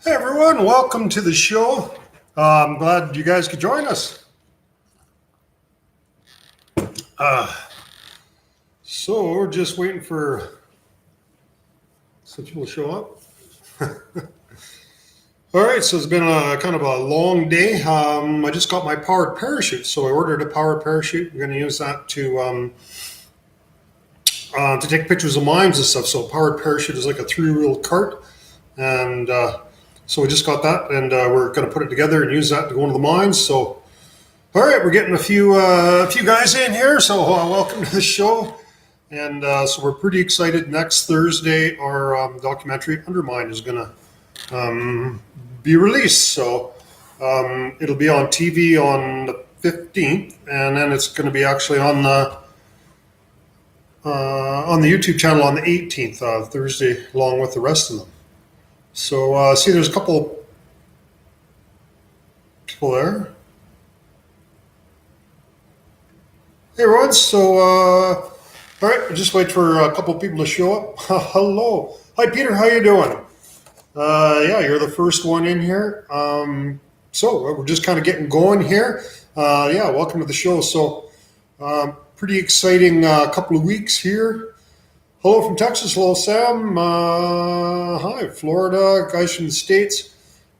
Hey everyone, welcome to the show. I'm glad you guys could join us. Uh, so we're just waiting for some people to show up. All right, so it's been a kind of a long day. I just got my powered parachute, so I ordered a powered parachute. I'm going to use that to take pictures of mines and stuff. So a powered parachute is like a three-wheel cart, and so we just got that, and we're going to put it together and use that to go into the mines. So all right, we're getting a few guys in here, so welcome to the show. And so we're pretty excited. Next Thursday, our documentary "UNDERMINE" is going to be released. So it'll be on TV on the 15th, and then it's going to be actually on the YouTube channel on the 18th, Thursday, along with the rest of them. So see, there's a couple people there. Hey, Rod. So, all right, just wait for a couple of people to show up. Hello. Hi, Peter. How you doing? Yeah, you're the first one in here. So we're just kind of getting going here. Yeah, welcome to the show. So, pretty exciting couple of weeks here. Hello from Texas. Hello, Sam. Hi, Florida. Guys from the States.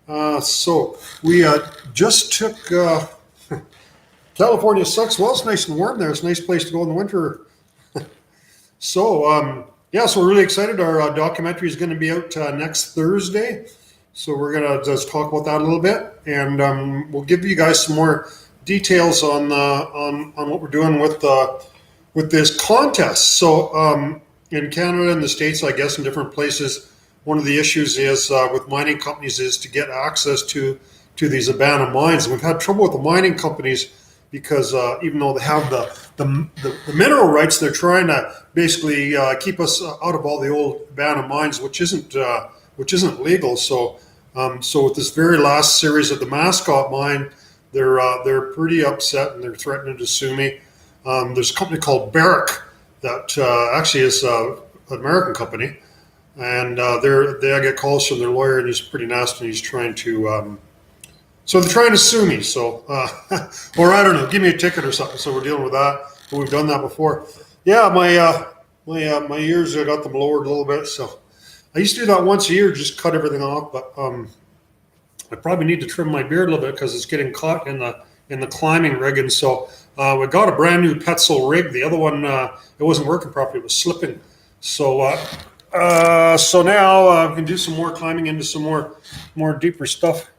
So we just took... California sucks. Well, it's nice and warm there. It's a nice place to go in the winter. So, yeah, so we're really excited. Our documentary is going to be out next Thursday. So we're going to just talk about that a little bit. And we'll give you guys some more details on what we're doing with this contest. So in Canada and the States, I guess in different places, one of the issues is with mining companies is to get access to these abandoned mines. And we've had trouble with the mining companies because even though they have the mineral rights, they're trying to basically keep us out of all the old abandoned mines, which isn't legal. So with this very last series of the Mascot mine, they're pretty upset and they're threatening to sue me. There's a company called Barrick that actually is an American company, and they get calls from their lawyer, and he's pretty nasty. And he's trying to So they're trying to sue me. So, or I don't know, give me a ticket or something. So we're dealing with that. But we've done that before. Yeah, my ears, I got them lowered a little bit. So I used to do that once a year, just cut everything off. But I probably need to trim my beard a little bit because it's getting caught in the climbing rig. And so we got a brand new Petzl rig. The other one, it wasn't working properly. It was slipping. So so now we can do some more climbing into some more deeper stuff.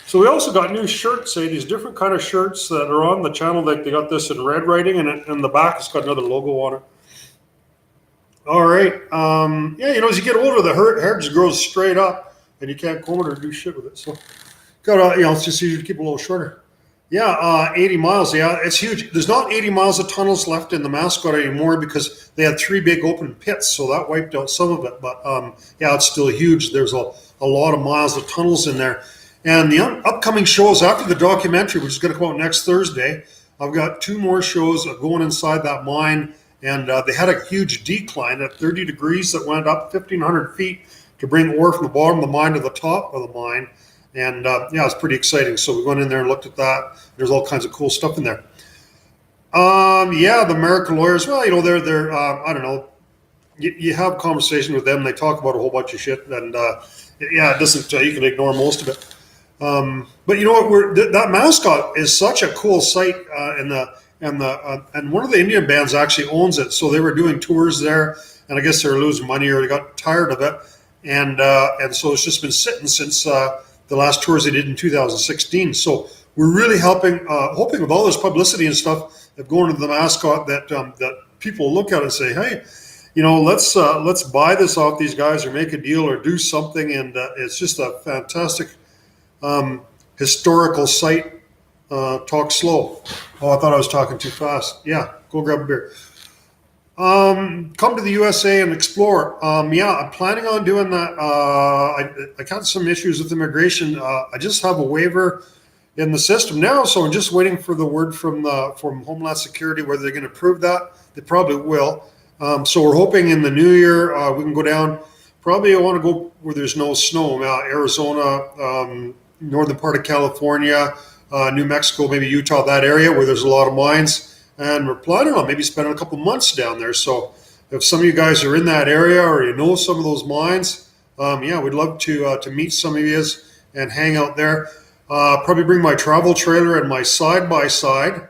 So we also got new shirts, these different kind of shirts that are on the channel. Like they got this in red writing, and the back it's got another logo on it. All right. Yeah, as you get older, the hair just grows straight up, and you can't comb it or do shit with it. So got it's just easier to keep it a little shorter. Yeah, 80 miles. Yeah, it's huge. There's not 80 miles of tunnels left in the Mascot anymore because they had 3 big open pits, so that wiped out some of it. But yeah, it's still huge. There's a lot of miles of tunnels in there. And the upcoming shows after the documentary, which is going to come out next Thursday, I've got 2 more shows going inside that mine. And they had a huge decline at 30 degrees that went up 1,500 feet to bring ore from the bottom of the mine to the top of the mine. And yeah, it's pretty exciting. So we went in there and looked at that. There's all kinds of cool stuff in there. Yeah, the American lawyers, well, they're I don't know. You have conversation with them. They talk about a whole bunch of shit. And yeah, it doesn't, you can ignore most of it. But you know what? That Mascot is such a cool site, and one of the Indian bands actually owns it. So they were doing tours there, and I guess they were losing money or they got tired of it, and so it's just been sitting since the last tours they did in 2016. So we're really hoping with all this publicity and stuff of going to the Mascot that people look at it and say, hey, let's buy this off these guys or make a deal or do something, and it's just a fantastic. Historical site. Talk slow. Oh, I thought I was talking too fast. Yeah, go grab a beer. Come to the USA and explore. Yeah, I'm planning on doing that. I got some issues with immigration. I just have a waiver in the system now, so I'm just waiting for the word from Homeland Security whether they're going to approve that. They probably will. So we're hoping in the new year we can go down. probably I want to go where there's no snow. Arizona, northern part of California, New Mexico, maybe Utah, that area where there's a lot of mines. And we're planning on maybe spending a couple months down there. So if some of you guys are in that area or you know some of those mines, we'd love to meet some of you and hang out there. Probably bring my travel trailer and my side-by-side.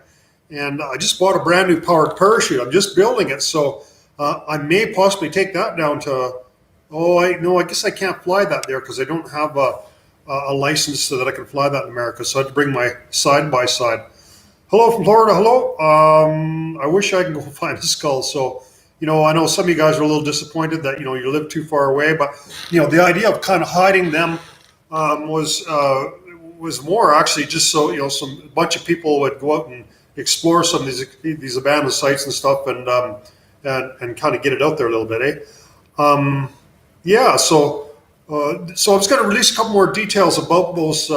And I just bought a brand new powered parachute. I'm just building it. So I may possibly take that down to, I guess I can't fly that there because I don't have a license so that I can fly that in America. So I had to bring my side-by-side. Hello from Florida. Hello. I wish I could go find a skull. So, I know some of you guys are a little disappointed that, you live too far away. But, the idea of kind of hiding them was more actually just so, a bunch of people would go out and explore some of these abandoned sites and stuff and kind of get it out there a little bit, So I'm just going to release a couple more details about those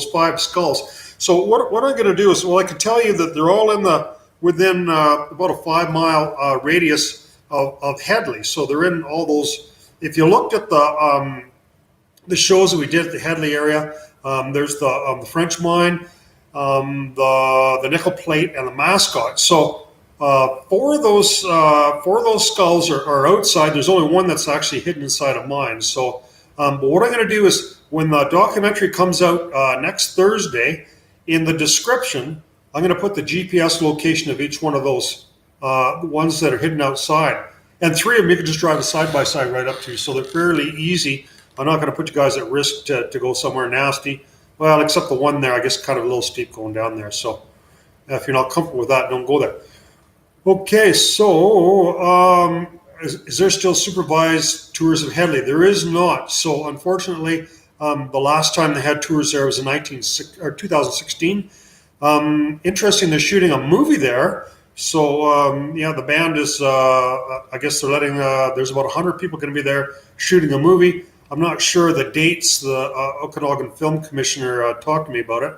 5 skulls. So what I'm going to do is, I can tell you that they're all within about a 5-mile radius of Headley. So they're in all those. If you looked at the shows that we did at the Headley area, there's the French mine, the nickel plate, and the mascot. So 4 of those skulls are outside. There's only one that's actually hidden inside a mine. So, but what I'm going to do is when the documentary comes out next Thursday, in the description, I'm going to put the GPS location of each one of those ones that are hidden outside. And 3 of them you can just drive a side-by-side right up to. So they're fairly easy. I'm not going to put you guys at risk to go somewhere nasty. Well, except the one there, I guess kind of a little steep going down there. So if you're not comfortable with that, don't go there. Okay, so is there still supervised tours of Headley? There is not. So unfortunately, the last time they had tours there was in 2016. Interesting, they're shooting a movie there. So, the band is, I guess they're letting, there's about 100 people going to be there shooting a movie. I'm not sure the dates. The Okanagan Film Commissioner talked to me about it.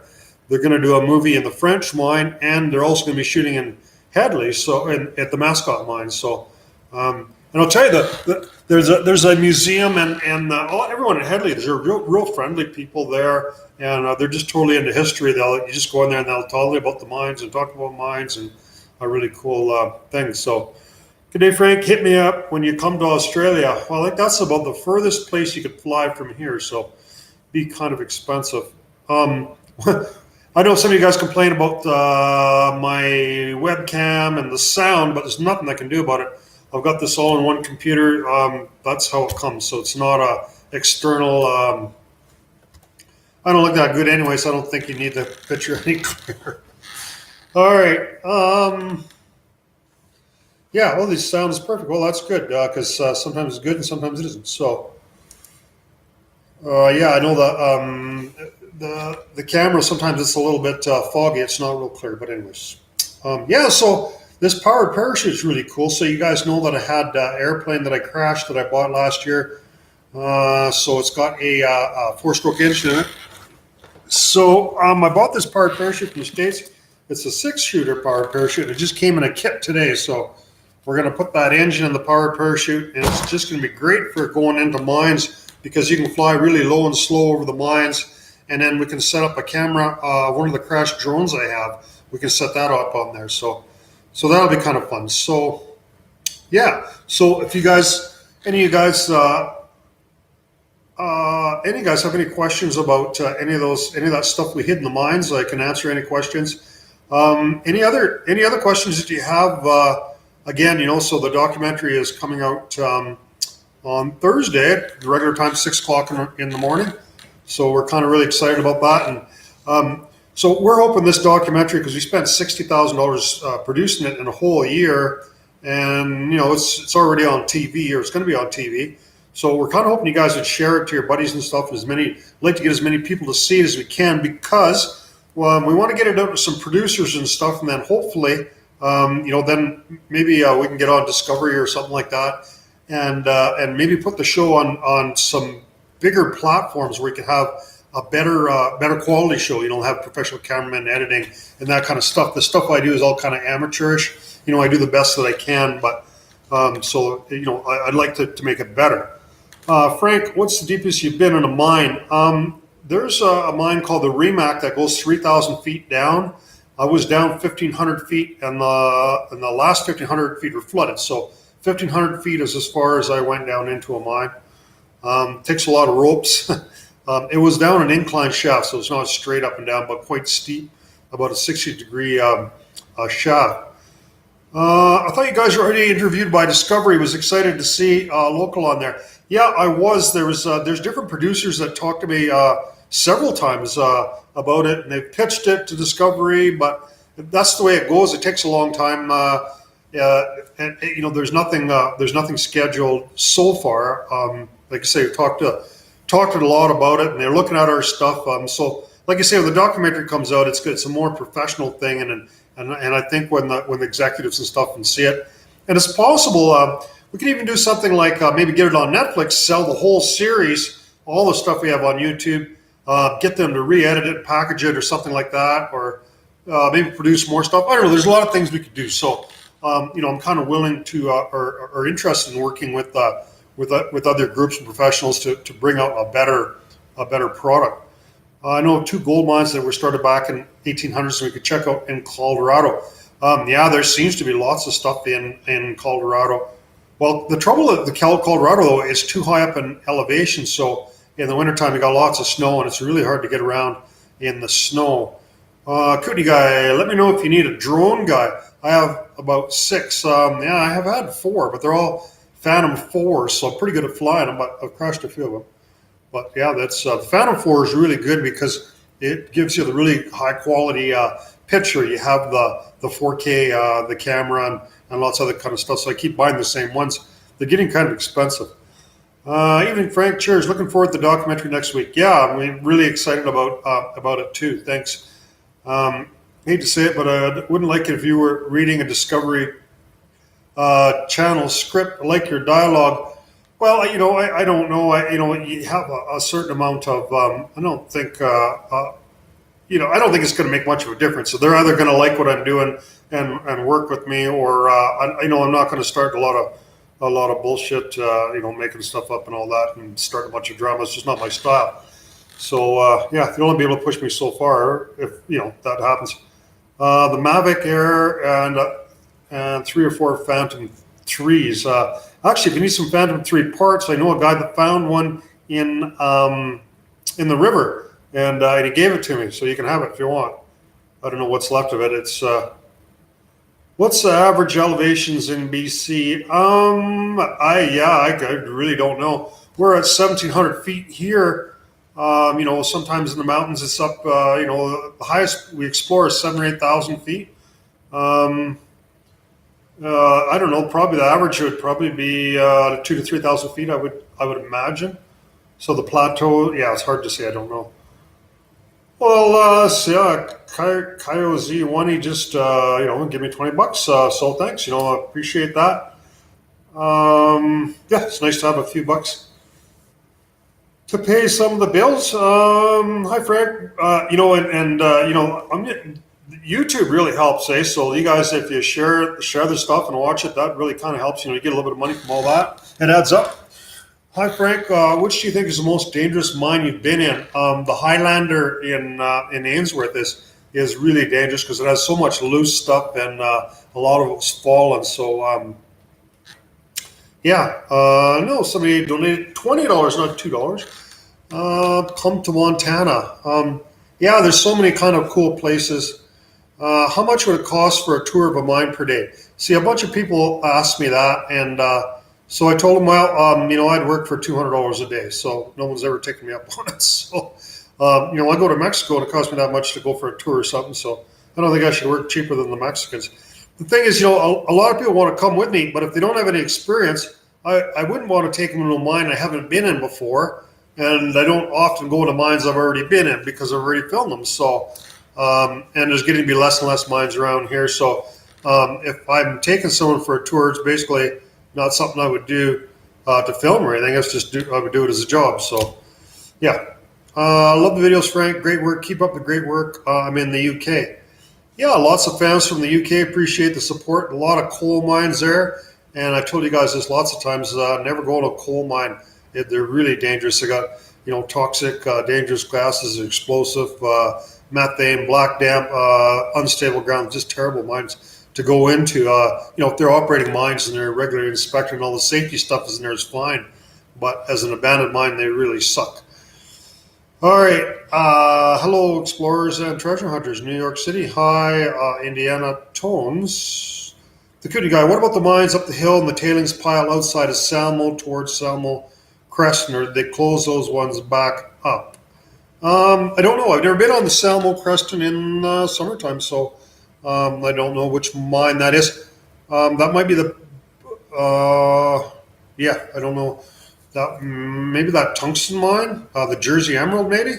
They're going to do a movie in the French mine, and they're also going to be shooting in Headley, at the mascot mine. So, and I'll tell you there's a museum and everyone at Headley. There's real friendly people there, and they're just totally into history. You just go in there and they'll tell you about the mines and talk about mines and a really cool thing. So, good day, Frank. Hit me up when you come to Australia. Well, I think that's about the furthest place you could fly from here. So, be kind of expensive. I know some of you guys complain about my webcam and the sound, but there's nothing I can do about it. I've got this all in one computer. That's how it comes. So it's not a external. I don't look that good anyway, so I don't think you need the picture any clearer. All right. Well, this sound is perfect. Well, that's good because sometimes it's good and sometimes it isn't. So, I know the camera sometimes it's a little bit foggy. It's not real clear, but anyways, So this powered parachute is really cool. So you guys know that I had an airplane that I crashed that I bought last year. So it's got a 4-stroke engine in it. So I bought this powered parachute from the States. It's a 6-shooter powered parachute. It just came in a kit today. So we're going to put that engine in the powered parachute, and it's just going to be great for going into mines because you can fly really low and slow over the mines. And then we can set up a camera. One of the crash drones I have, we can set that up on there. So that'll be kind of fun. So, So if any of you guys have any questions about any of that stuff we hid in the mines, I can answer any questions. Any other questions that you have? Again, so the documentary is coming out on Thursday at the regular time, 6:00 in the morning. So we're kind of really excited about that. And so we're hoping this documentary, because we spent $60,000 producing it in a whole year, and it's already on TV, or it's going to be on TV. So we're kind of hoping you guys would share it to your buddies and stuff. Like to get as many people to see it as we can, because we want to get it out to some producers and stuff, and then hopefully, then maybe we can get on Discovery or something like that, and maybe put the show on some bigger platforms where you can have a better quality show. Have professional cameramen editing and that kind of stuff. The stuff I do is all kind of amateurish. I do the best that I can, but I'd like to make it better. Frank, what's the deepest you've been in a mine? There's a mine called the Remac that goes 3,000 feet down. I was down 1,500 feet, and the last 1,500 feet were flooded. So 1,500 feet is as far as I went down into a mine. Takes a lot of ropes. It was down an incline shaft, so it's not straight up and down, but quite steep, about a 60-degree shaft. I thought you guys were already interviewed by Discovery. Was excited to see local on there. Yeah, I was. There's different producers that talked to me several times about it, and they've pitched it to Discovery, but that's the way it goes. It takes a long time, and there's nothing scheduled so far. Like I say, we talked a lot about it, and they're looking at our stuff. So, like I say, when the documentary comes out, it's good. It's a more professional thing, and I think when the executives and stuff can see it, and it's possible we could even do something like maybe get it on Netflix, sell the whole series, all the stuff we have on YouTube, get them to re-edit it, package it, or something like that, or maybe produce more stuff. I don't know. There's a lot of things we could do. So, I'm kind of willing to or interested in working with other groups and professionals to bring out a better product. I know of two gold mines that were started back in 1800s, so we could check out in Colorado. There seems to be lots of stuff in Colorado. Well, the trouble with the Colorado, though, is too high up in elevation, so in the wintertime you got lots of snow, and it's really hard to get around in the snow. Cootie guy, let me know if you need a drone guy. I have about 6. I have had 4, but they're all Phantom 4s, so I'm pretty good at flying them, but I've crashed a few of them. But yeah, that's the Phantom 4 is really good because it gives you the really high quality picture. You have the 4K, the camera, and lots of other kind of stuff. So I keep buying the same ones. They're getting kind of expensive. Evening, Frank. Cheers. Looking forward to the documentary next week. Yeah, I'm really excited about it too. Thanks. Hate to say it, but I wouldn't like it if you were reading a Discovery Channel script. I like your dialogue. Well, I don't know. You have a certain amount of. I don't think. I don't think it's going to make much of a difference. So they're either going to like what I'm doing and work with me, or I'm not going to start a lot of bullshit. Making stuff up and all that, and start a bunch of drama. It's just not my style. So they'll only be able to push me so far if that happens. The Mavic Air and 3 or 4 Phantom 3s. Actually, if you need some Phantom 3 parts, I know a guy that found one in the river, and he gave it to me, so you can have it if you want. I don't know what's left of it. It's what's the average elevations in BC? I really don't know. We're at 1,700 feet here. Sometimes in the mountains it's up. The highest we explore is 7,000 or 8,000 feet. I don't know. Probably the average would probably be 2,000 to 3,000 feet. I would imagine. So the plateau, it's hard to say. I don't know. Well, Kyo Z1, he just give me $20. So thanks. I appreciate that. It's nice to have a few bucks to pay some of the bills. Hi, Frank. YouTube really helps, eh? So you guys, if you share the stuff and watch it, that really kind of helps. You get a little bit of money from all that. It adds up. Hi, Frank. Which do you think is the most dangerous mine you've been in? The Highlander in Ainsworth is really dangerous because it has so much loose stuff and a lot of it's fallen. So somebody donated $20, not $2. Come to Montana. There's so many kind of cool places. How much would it cost for a tour of a mine per day? See, a bunch of people asked me that, and so I told them, I'd work for $200 a day. So no one's ever taken me up on it. So, I go to Mexico and it costs me that much to go for a tour or something. So I don't think I should work cheaper than the Mexicans. The thing is, a lot of people want to come with me, but if they don't have any experience, I wouldn't want to take them to a mine I haven't been in before. And I don't often go to mines I've already been in because I've already filmed them. So, and there's getting to be less and less mines around here. So if I'm taking someone for a tour, it's basically not something I would do to film or anything. I would do it as a job. So, love the videos, Frank. Great work. Keep up the great work. I'm in the UK. Lots of fans from the UK. Appreciate the support. A lot of coal mines there. And I told you guys this lots of times, never go to a coal mine They're really dangerous. They got, toxic, dangerous gases, explosive, methane, black damp, unstable ground, just terrible mines to go into. If they're operating mines and they're regularly inspected and all the safety stuff is in there, is fine. But as an abandoned mine, they really suck. All right. Hello, explorers and treasure hunters. New York City. Hi, Indiana Tones. The Cootie Guy. What about the mines up the hill and the tailings pile outside of Salmo towards Salmo Crescent? Or did they close those ones back up? I don't know. I've never been on the Salmo Crescent in summertime, so I don't know which mine that is. That might be the. I don't know. Maybe that tungsten mine, the Jersey Emerald, maybe.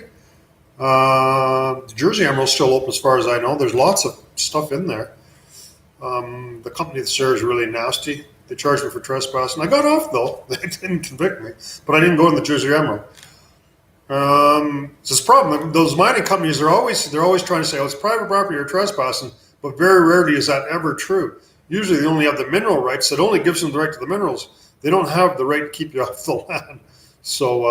The Jersey Emerald's still open as far as I know. There's lots of stuff in there. The company that's there is really nasty. They charged me for trespassing. I got off though. They didn't convict me, but I didn't go in the Jersey Emerald. It's this problem. Those mining companies are always trying to say, "Oh, it's private property or trespassing," but very rarely is that ever true. Usually, they only have the mineral rights. That only gives them the right to the minerals. They don't have the right to keep you off the land. So,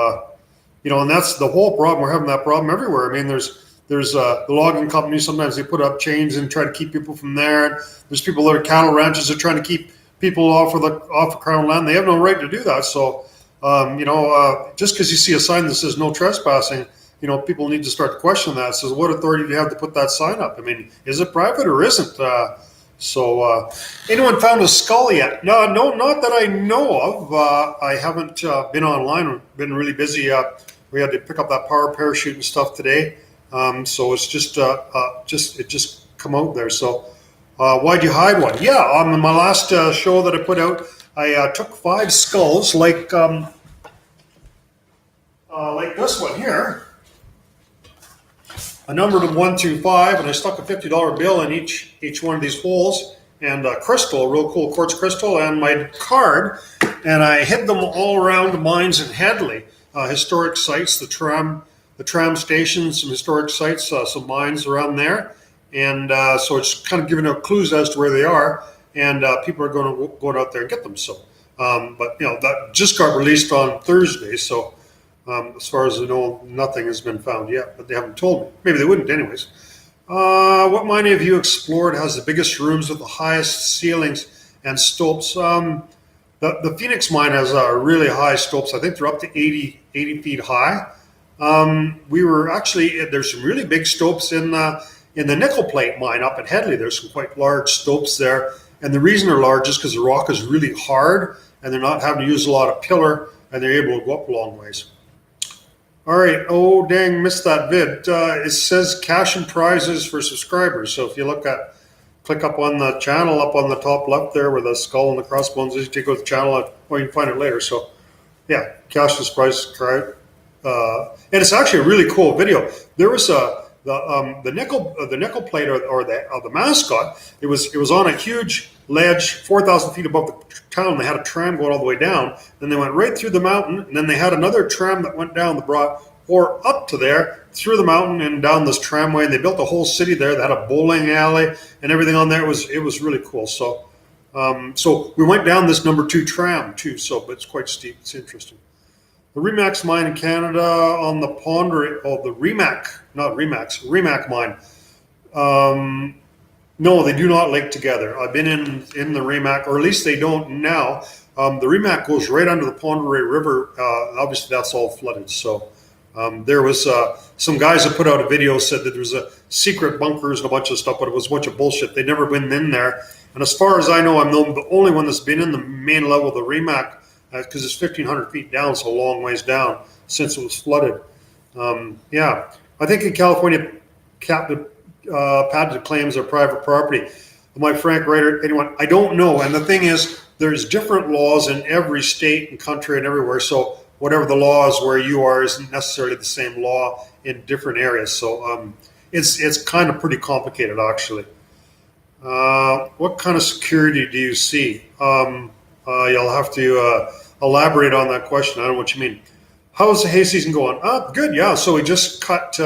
and that's the whole problem. We're having that problem everywhere. I mean, there's the logging companies. Sometimes they put up chains and try to keep people from there. There's people that are cattle ranches that are trying to keep people off of Crown land. They have no right to do that. So, just because you see a sign that says no trespassing, people need to start to question that. It says, what authority do you have to put that sign up? I mean, is it private or isn't? Anyone found a skull yet? No, not that I know of. I haven't been online. I've been really busy. We had to pick up that power parachute and stuff today. So it's just come out there. So why'd you hide one? Yeah, on my last show that I put out, I took 5 skulls like this one here. I numbered them 1 through 5, and I stuck a $50 bill in each one of these holes, and a crystal, a real cool quartz crystal, and my card, and I hid them all around mines in Headley, historic sites, the tram station, some historic sites, some mines around there, and so it's kind of giving out clues as to where they are, and people are going to go out there and get them. So, but that just got released on Thursday, so. As far as I know, nothing has been found yet, but they haven't told me. Maybe they wouldn't anyways. What mine have you explored has the biggest rooms with the highest ceilings and stopes? The Phoenix mine has really high stopes. I think they're up to 80 feet high. There's some really big stopes in the nickel plate mine up at Headley. There's some quite large stopes there. And the reason they're large is because the rock is really hard and they're not having to use a lot of pillar and they're able to go up a long ways. All right. Oh, dang, missed that vid. It says cash and prizes for subscribers. So if you click up on the channel up on the top left there where the skull and the crossbones is, you take out the channel, or you can find it later. So yeah, cash and prizes. And it's actually a really cool video. There was the nickel plate or the mascot. It was on a huge ledge 4,000 feet above the town. They had a tram going all the way down. Then they went right through the mountain, and then they had another tram that went down that brought ore up to there, through the mountain and down this tramway. And they built a whole city there. They had a bowling alley and everything on there. It was really cool. So we went down this number 2 tram too. But it's quite steep. It's interesting. The Remax mine in Canada on the Ponder. Oh, the Remax mine. No, they do not link together. I've been in the Remac, or at least they don't now. The Remac goes right under the Ponderay River. Obviously, that's all flooded. So there was some guys that put out a video said that there was a secret bunkers and a bunch of stuff, but it was a bunch of bullshit. They'd never been in there. And as far as I know, I'm the only one that's been in the main level of the Remac because it's 1,500 feet down, so a long ways down since it was flooded. Yeah, I think in California, patented claims are private property. Am I Frank Ryder? Anyone? I don't know. And the thing is, there's different laws in every state and country and everywhere. So whatever the law is where you are isn't necessarily the same law in different areas. So it's kind of pretty complicated, actually. What kind of security do you see? You'll have to elaborate on that question. I don't know what you mean. How's the hay season going? Good, yeah. So we just cut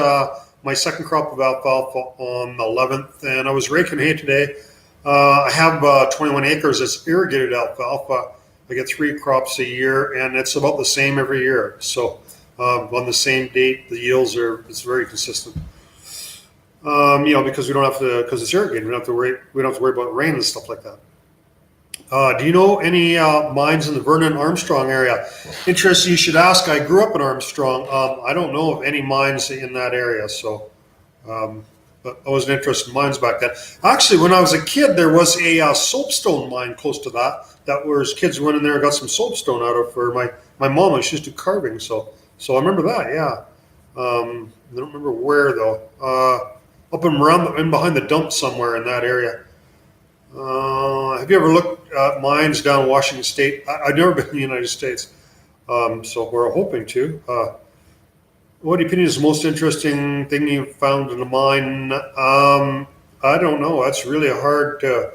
my second crop of alfalfa on the 11th, and I was raking hay today. I have 21 acres that's irrigated alfalfa. I get 3 crops a year, and it's about the same every year. So on the same date, the yields it's very consistent. Because we don't have to, because it's irrigated, we don't have to worry about rain and stuff like that. Do you know any mines in the Vernon Armstrong area? Interesting, you should ask. I grew up in Armstrong. I don't know of any mines in that area, so but I wasn't interested in mines back then. Actually, when I was a kid, there was a soapstone mine close to that was kids went in there and got some soapstone out of for my mom. She used to do carving, so I remember that. Yeah, I don't remember where though. Up and around in behind the dump somewhere in that area. Have you ever looked at mines down in Washington State? I've never been in the United States, so we're hoping to. What do you think is the most interesting thing you found in a mine? I don't know. That's really hard to.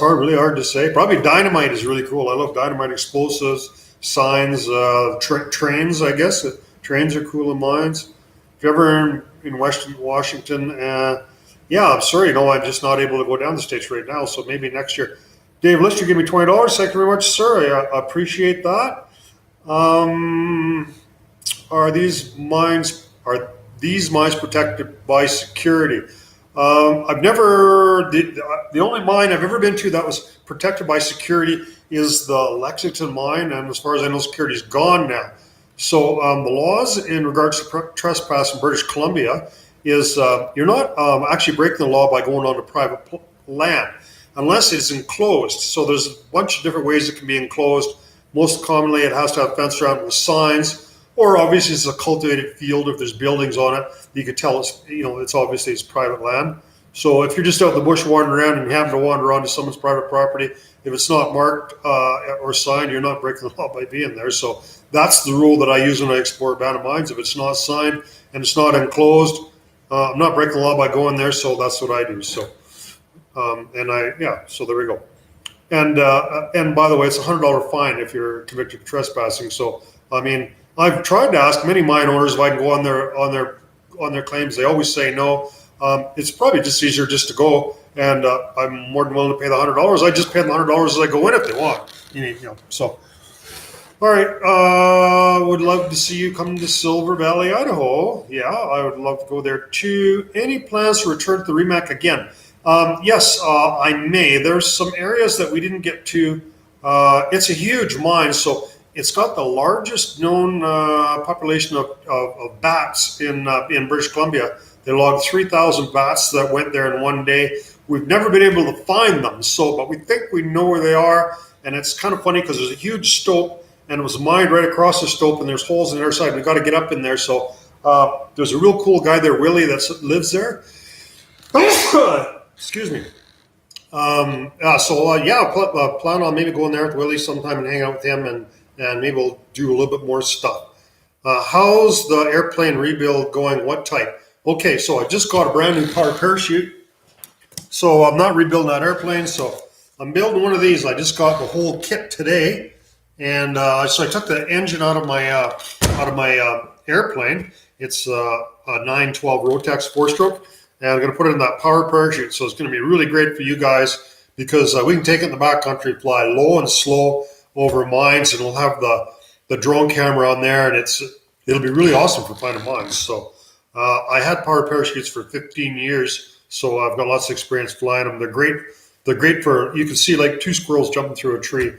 Really hard to say. Probably dynamite is really cool. I love dynamite, explosives, signs, trains. I guess trains are cool in mines. If you're ever in Western Washington, yeah, I'm sorry, I'm just not able to go down the States right now, so maybe next year. Dave Lister, give me $20. Thank you very much, sir. I appreciate that. Are these mines protected by security? The only mine I've ever been to that was protected by security is the Lexington mine, and as far as I know, security is gone now. So the laws in regards to trespass in British Columbia is you're not actually breaking the law by going onto private land unless it's enclosed. So there's a bunch of different ways it can be enclosed. Most commonly, it has to have fence around it with signs, or obviously it's a cultivated field. If there's buildings on it, you could tell it's obviously it's private land. So if you're just out in the bush wandering around and you happen to wander onto someone's private property, if it's not marked or signed, you're not breaking the law by being there. So that's the rule that I use when I explore abandoned mines. If it's not signed and it's not enclosed, I'm not breaking the law by going there. So that's what I do. So, so there we go. And by the way, it's a $100 fine if you're convicted of trespassing. So, I mean, I've tried to ask many mine owners if I can go on their claims. They always say no. It's probably just easier just to go, and I'm more than willing to pay the $100. I just pay them the $100 as I go in if they want. So, all right. Would love to see you come to Silver Valley, Idaho. Yeah, I would love to go there too. Any plans to return to the REMAC again? Yes, I may. There's some areas that we didn't get to. It's a huge mine, so it's got the largest known population of bats in British Columbia. They logged 3,000 bats that went there in one day. We've never been able to find them, but we think we know where they are. And it's kind of funny because there's a huge stope, and it was mined right across the stope, and there's holes on the other side. We've got to get up in there. So there's a real cool guy there, Willie, that lives there. Excuse me. Plan on maybe going there with Willie sometime and hang out with him, and maybe we'll do a little bit more stuff. How's the airplane rebuild going? What type? Okay, so I just got a brand new power parachute. So I'm not rebuilding that airplane. So I'm building one of these. I just got the whole kit today, and so I took the engine out of my airplane. It's a 912 Rotax 4-stroke, and I'm going to put it in that power parachute. So it's going to be really great for you guys because we can take it in the backcountry, fly low and slow over mines, and we'll have the drone camera on there, and it'll be really awesome for finding mines. So I had power parachutes for 15 years, so I've got lots of experience flying them. They're great. They're great for, you can see like 2 squirrels jumping through a tree.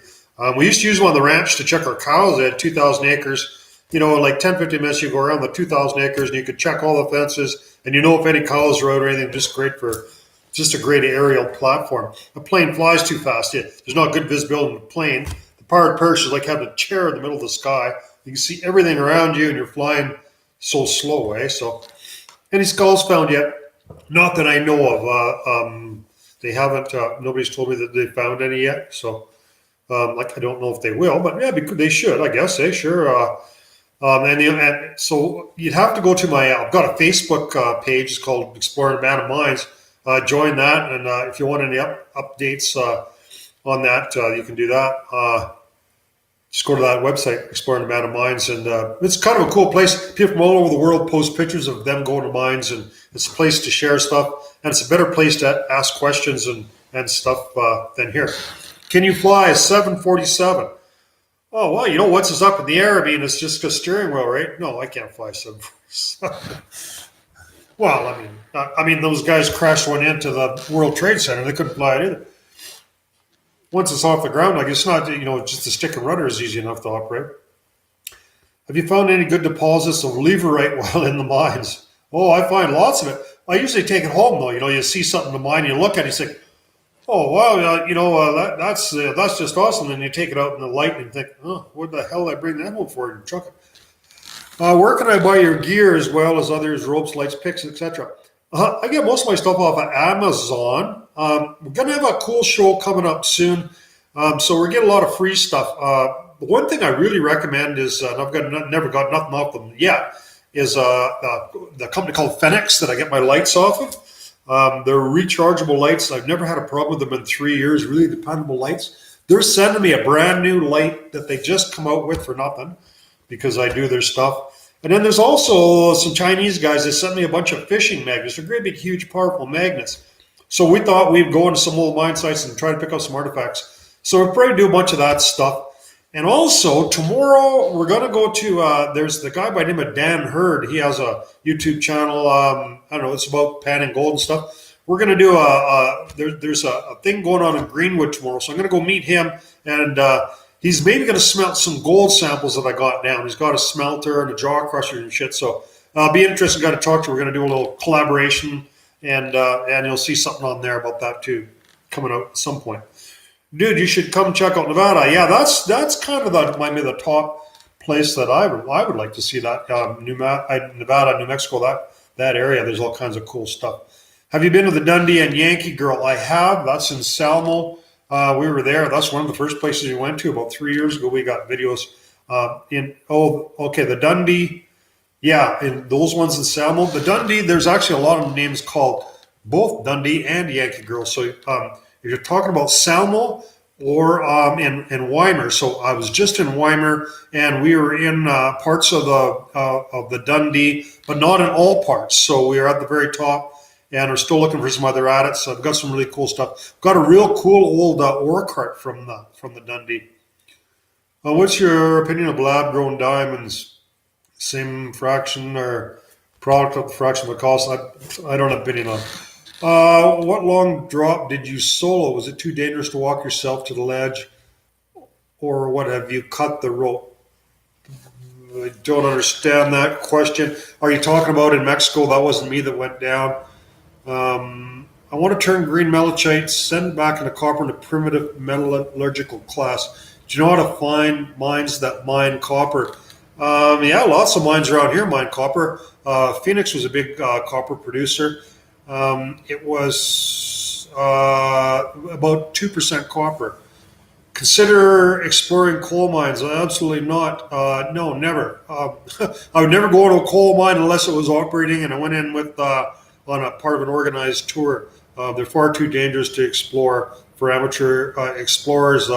We used to use them on the ranch to check our cows. They had 2,000 acres. In like 10, 15 minutes, you go around the 2,000 acres and you could check all the fences, and if any cows are out or anything. Just a great aerial platform. A plane flies too fast. There's not good visibility in the plane. The powered parachute is like having a chair in the middle of the sky. You can see everything around you, and you're flying so slow, eh? So, any skulls found yet? Not that I know of. They haven't. Nobody's told me that they found any yet. So, I don't know if they will, but yeah, they should, I guess. Sure. So you'd have to go to I've got a Facebook page. It's called Exploring Abandoned Mines. Join that, and if you want any updates on that, you can do that. Just go to that website, Exploring Abandoned Mines, and it's kind of a cool place. People from all over the world post pictures of them going to mines, and it's a place to share stuff, and it's a better place to ask questions and stuff than here. Can you fly a 747? Oh, well, once it's up in the air, I mean, it's just a steering wheel, right? No, I can't fly a 747. Well, I mean, those guys crashed one into the World Trade Center. They couldn't fly it either. Once it's off the ground, like it's not, just a stick and rudder is easy enough to operate. Have you found any good deposits of leverite while in the mines? Oh, I find lots of it. I usually take it home though. You see something in the mine, you look at it, you say, "Oh wow, that's just awesome." And you take it out in the light and you think, "Oh, what the hell did I bring that home for?" And chuck it. Where can I buy your gear as well as others, ropes, lights, picks, etc.? I get most of my stuff off of Amazon. We're going to have a cool show coming up soon. So we're getting a lot of free stuff. The one thing I really recommend is, and never got nothing off them yet, is the company called Fenix that I get my lights off of. They're rechargeable lights. I've never had a problem with them in 3 years. Really dependable lights. They're sending me a brand new light that they just come out with for nothing because I do their stuff. And then there's also some Chinese guys that sent me a bunch of fishing magnets. They're great big, huge, powerful magnets. So we thought we'd go into some old mine sites and try to pick up some artifacts. So we'll probably do a bunch of that stuff. And also tomorrow we're going to go to, there's the guy by the name of Dan Hurd. He has a YouTube channel. I don't know, it's about panning gold and stuff. We're going to do there's a thing going on in Greenwood tomorrow. So I'm going to go meet him and he's maybe going to smelt some gold samples that I got down. He's got a smelter and a jaw crusher and shit. So I'll be interested to talk to. We're going to do a little collaboration and you'll see something on there about that too coming out at some point. Dude, you should come check out Nevada. Yeah, that's kind of maybe the top place that I would like to see. That Nevada, New Mexico, that area. There's all kinds of cool stuff. Have you been to the Dundee and Yankee Girl? I have. That's in Salmo. We were there. That's one of the first places we went to about 3 years ago. We got videos the Dundee. Yeah, in those ones in Salmo. The Dundee, there's actually a lot of names called both Dundee and Yankee Girl. So if you're talking about Salmo or in Weimar, so I was just in Weimar, and we were in parts of the Dundee, but not in all parts. So we are at the very top, and we're still looking for some other adits. So I've got some really cool stuff. Got a real cool old ore cart from the Dundee. What's your opinion of lab-grown diamonds? Same fraction or product of the fraction of the cost? I don't have an opinion on. What long drop did you solo? Was it too dangerous to walk yourself to the ledge? Or what, have you cut the rope? I don't understand that question. Are you talking about in Mexico? That wasn't me that went down. I want to turn green malachite, send back into copper into primitive metallurgical class. Do you know how to find mines that mine copper? Yeah, lots of mines around here mine copper. Phoenix was a big copper producer. It was about 2% copper. Consider exploring coal mines. Absolutely not. No, never. I would never go to a coal mine unless it was operating, and I went in with on a part of an organized tour. They're far too dangerous to explore for amateur explorers.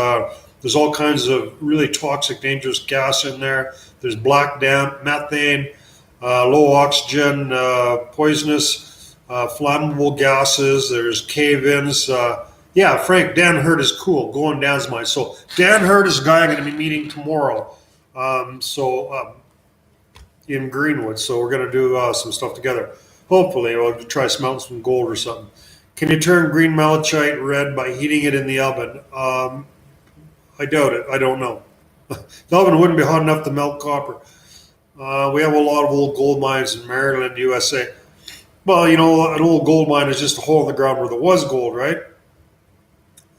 There's all kinds of really toxic, dangerous gas in there. There's black damp, methane, low oxygen, poisonous, flammable gases. There's cave-ins. Yeah, Frank, Dan Hurd is cool. Going down's mine. So Dan Hurd is a guy I'm going to be meeting tomorrow. In Greenwood. So we're going to do some stuff together. Hopefully, we'll try smelting some gold or something. Can you turn green malachite red by heating it in the oven? I doubt it. I don't know. The oven wouldn't be hot enough to melt copper. We have a lot of old gold mines in Maryland, USA. Well, an old gold mine is just a hole in the ground where there was gold, right?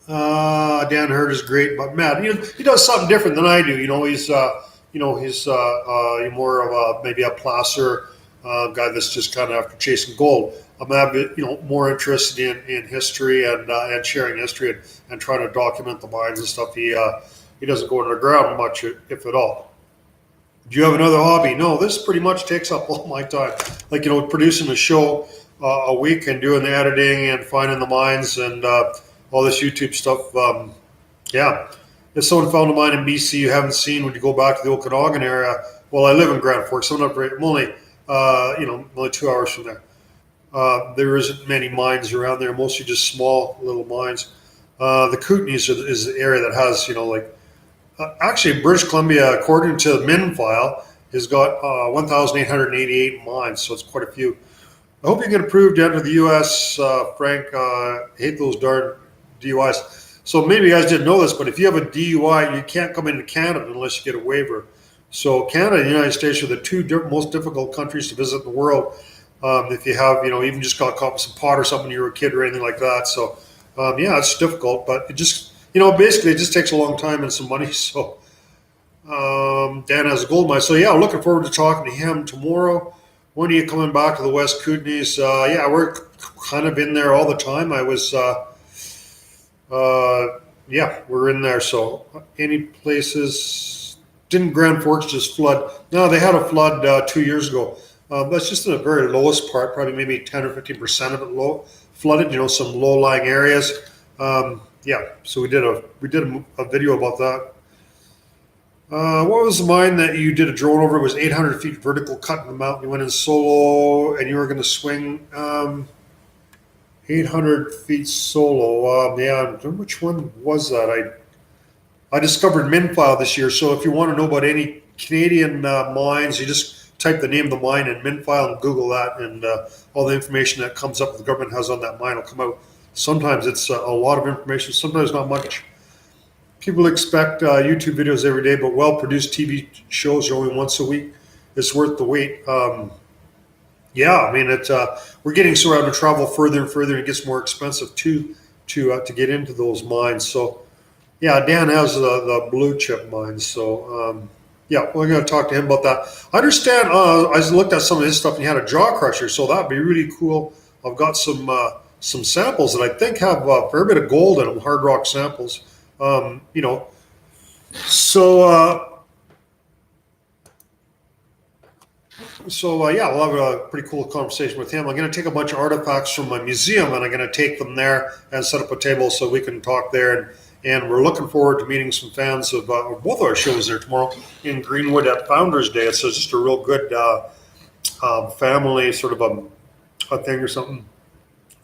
Dan Hurd is great, but Matt, he does something different than I do. He's more of maybe a placer guy that's just kind of after chasing gold. I'm more interested in history and sharing history and trying to document the mines and stuff. He doesn't go underground much, if at all. Do you have another hobby? No, this pretty much takes up all my time. Like, producing a show a week and doing the editing and finding the mines and all this YouTube stuff. Yeah. If someone found a mine in BC you haven't seen, would you go back to the Okanagan area? Well, I live in Grand Forks, so I'm only 2 hours from there. There isn't many mines around there, mostly just small little mines. The Kootenays is the area that has, actually British Columbia, according to the MIN file, has got 1,888 mines, so it's quite a few. I hope you get approved to enter the U.S., Frank. Hate those darn DUIs. So maybe you guys didn't know this, but if you have a DUI, you can't come into Canada unless you get a waiver. So Canada and the United States are the two most difficult countries to visit in the world. If you have, even just got caught with some pot or something when you were a kid or anything like that. So, yeah, it's difficult, but it just, basically it just takes a long time and some money. So, Dan has a gold mine. So, yeah, looking forward to talking to him tomorrow. When are you coming back to the West Kootenays? Yeah, we're kind of in there all the time. I was, yeah, we're in there. So, any places? Didn't Grand Forks just flood? No, they had a flood 2 years ago. That's just in the very lowest part, probably maybe 10 or 15% of it flooded. Some low-lying areas. Yeah, so we did a video about that. What was the mine that you did a drone over? It was 800 feet vertical, cut in the mountain. You went in solo, and you were going to swing 800 feet solo. Yeah, which one was that? I discovered MinFile this year, so if you want to know about any Canadian mines, you just type the name of the mine in MinFile and Google that, and all the information that comes up the government has on that mine will come out. Sometimes it's a lot of information, sometimes not much. People expect YouTube videos every day, but well-produced TV shows are only once a week. It's worth the wait. Yeah, I mean, we're getting so we're having to travel further and further, and it gets more expensive to get into those mines. So, yeah, Dan has the blue chip mines. So, yeah, we're going to talk to him about that. I understand. I looked at some of his stuff, and he had a jaw crusher, so that'd be really cool. I've got some samples that I think have a fair bit of gold in them, hard rock samples. So. Yeah, we'll have a pretty cool conversation with him. I'm going to take a bunch of artifacts from my museum, and I'm going to take them there and set up a table so we can talk there. And we're looking forward to meeting some fans of both our shows there tomorrow in Greenwood at Founders Day. It's just a real good family sort of a thing or something.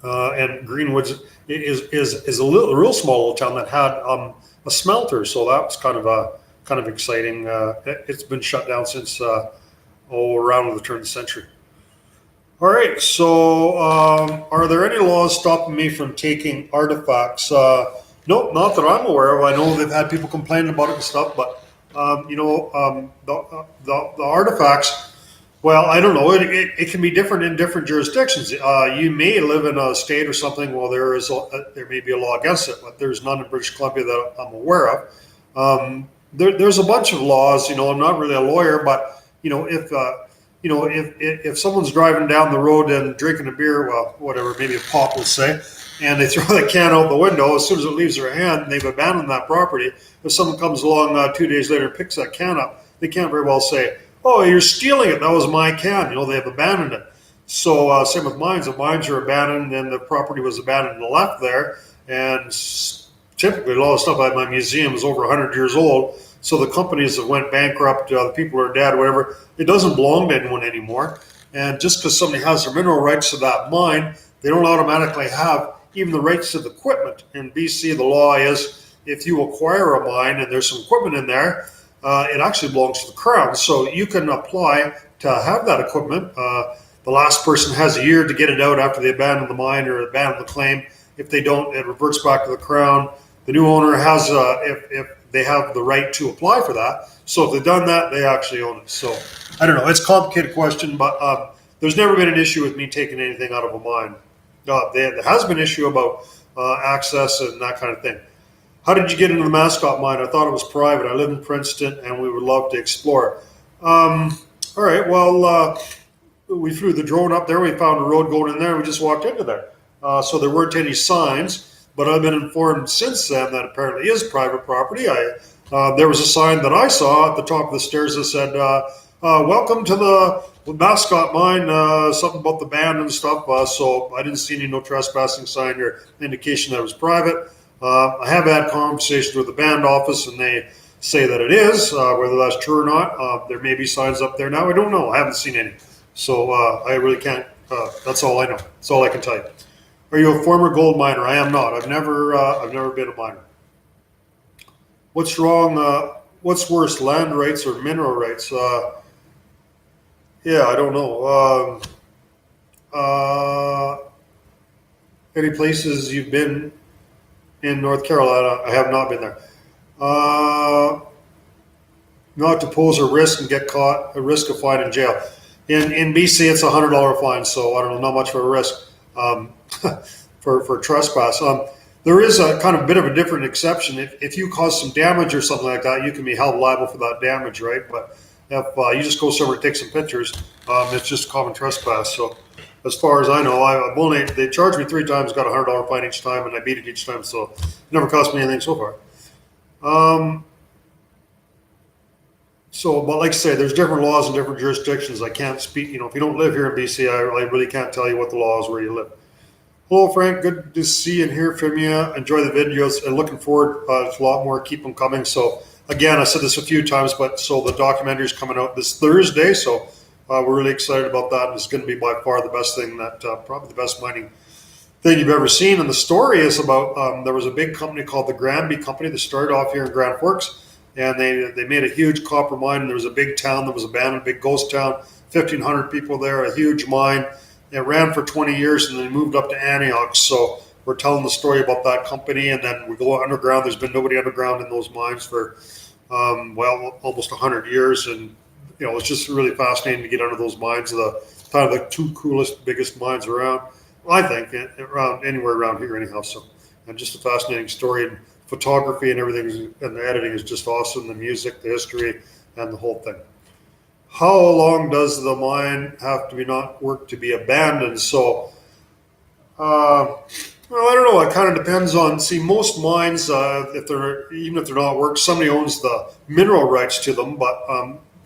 And Greenwood is a real small little town that had a smelter, so that was kind of exciting. It's been shut down since around the turn of the century. All right, so are there any laws stopping me from taking artifacts? Nope, not that I'm aware of. I know they've had people complaining about it and stuff, but the artifacts. Well, I don't know. It can be different in different jurisdictions. You may live in a state or something. Well, there may be a law against it, but there's none in British Columbia that I'm aware of. There's a bunch of laws. I'm not really a lawyer, but if someone's driving down the road and drinking a beer, well, whatever, maybe a pop, we'll say, and they throw the can out the window, as soon as it leaves their hand, they've abandoned that property. If someone comes along 2 days later and picks that can up, they can't very well say, "Oh, you're stealing it. That was my can." They've abandoned it. So same with mines. The mines are abandoned, and the property was abandoned and left there. And typically, a lot of stuff at my museum is over 100 years old. So the companies that went bankrupt, the people are dead, whatever, it doesn't belong to anyone anymore. And just because somebody has their mineral rights to that mine, they don't automatically have even the rights to the equipment. In BC, the law is if you acquire a mine and there's some equipment in there, it actually belongs to the Crown. So you can apply to have that equipment. The last person has a year to get it out after they abandon the mine or abandon the claim. If they don't, it reverts back to the Crown. The new owner has, if they have the right to apply for that. So if they've done that, they actually own it. So I don't know. It's a complicated question, but there's never been an issue with me taking anything out of a mine. There has been an issue about access and that kind of thing. How did you get into the Mascot mine? I thought it was private. I live in Princeton, and we would love to explore. All right, well, we flew the drone up there. We found a road going in there. We just walked into there. So there weren't any signs, but I've been informed since then that apparently is private property. There was a sign that I saw at the top of the stairs that said, "Welcome to the Mascot mine," something about the band and stuff. So I didn't see any no trespassing sign or indication that it was private. I have had conversations with the band office, and they say that it is. Whether that's true or not, there may be signs up there now. I don't know. I haven't seen any. So I really can't. That's all I know. That's all I can tell you. Are you a former gold miner? I am not. I've never been a miner. What's wrong? What's worse, land rights or mineral rights? Yeah, I don't know. Any places you've been in North Carolina? I have not been there. Uh, Not to pose a risk and get caught, a risk of fine and jail. In BC, it's $100 fine, so I don't know, not much of a risk for trespass. There is a kind of bit of a different exception. If you cause some damage or something like that, you can be held liable for that damage, right? But if you just go somewhere to take some pictures, it's just common trespass. So as far as I know, they charged me 3 times, got a $100 fine each time, and I beat it each time, so it never cost me anything so far. But like I say, there's different laws in different jurisdictions. I can't speak, if you don't live here in BC, I really can't tell you what the law is where you live. Hello, Frank. Good to see and hear from you. Enjoy the videos and looking forward to a lot more. Keep them coming. So again, I said this a few times, but so the documentary is coming out this Thursday. So we're really excited about that. And it's going to be by far the best thing probably the best mining thing you've ever seen. And the story is about, there was a big company called the Granby Company that started off here in Grand Forks. And they made a huge copper mine. And there was a big town that was abandoned, big ghost town, 1,500 people there, a huge mine. It ran for 20 years and then moved up to Antioch. So we're telling the story about that company. And then we go underground. There's been nobody underground in those mines for, almost 100 years. And, it's just really fascinating to get under those mines. Kind of the 2 coolest, biggest mines around, I think, anywhere around here anyhow. So, and just a fascinating story. And photography and everything and the editing is just awesome. The music, the history, and the whole thing. How long does the mine have to be not work to be abandoned? So, I don't know. It kind of depends on. See, most mines, if they're not worked, somebody owns the mineral rights to them. But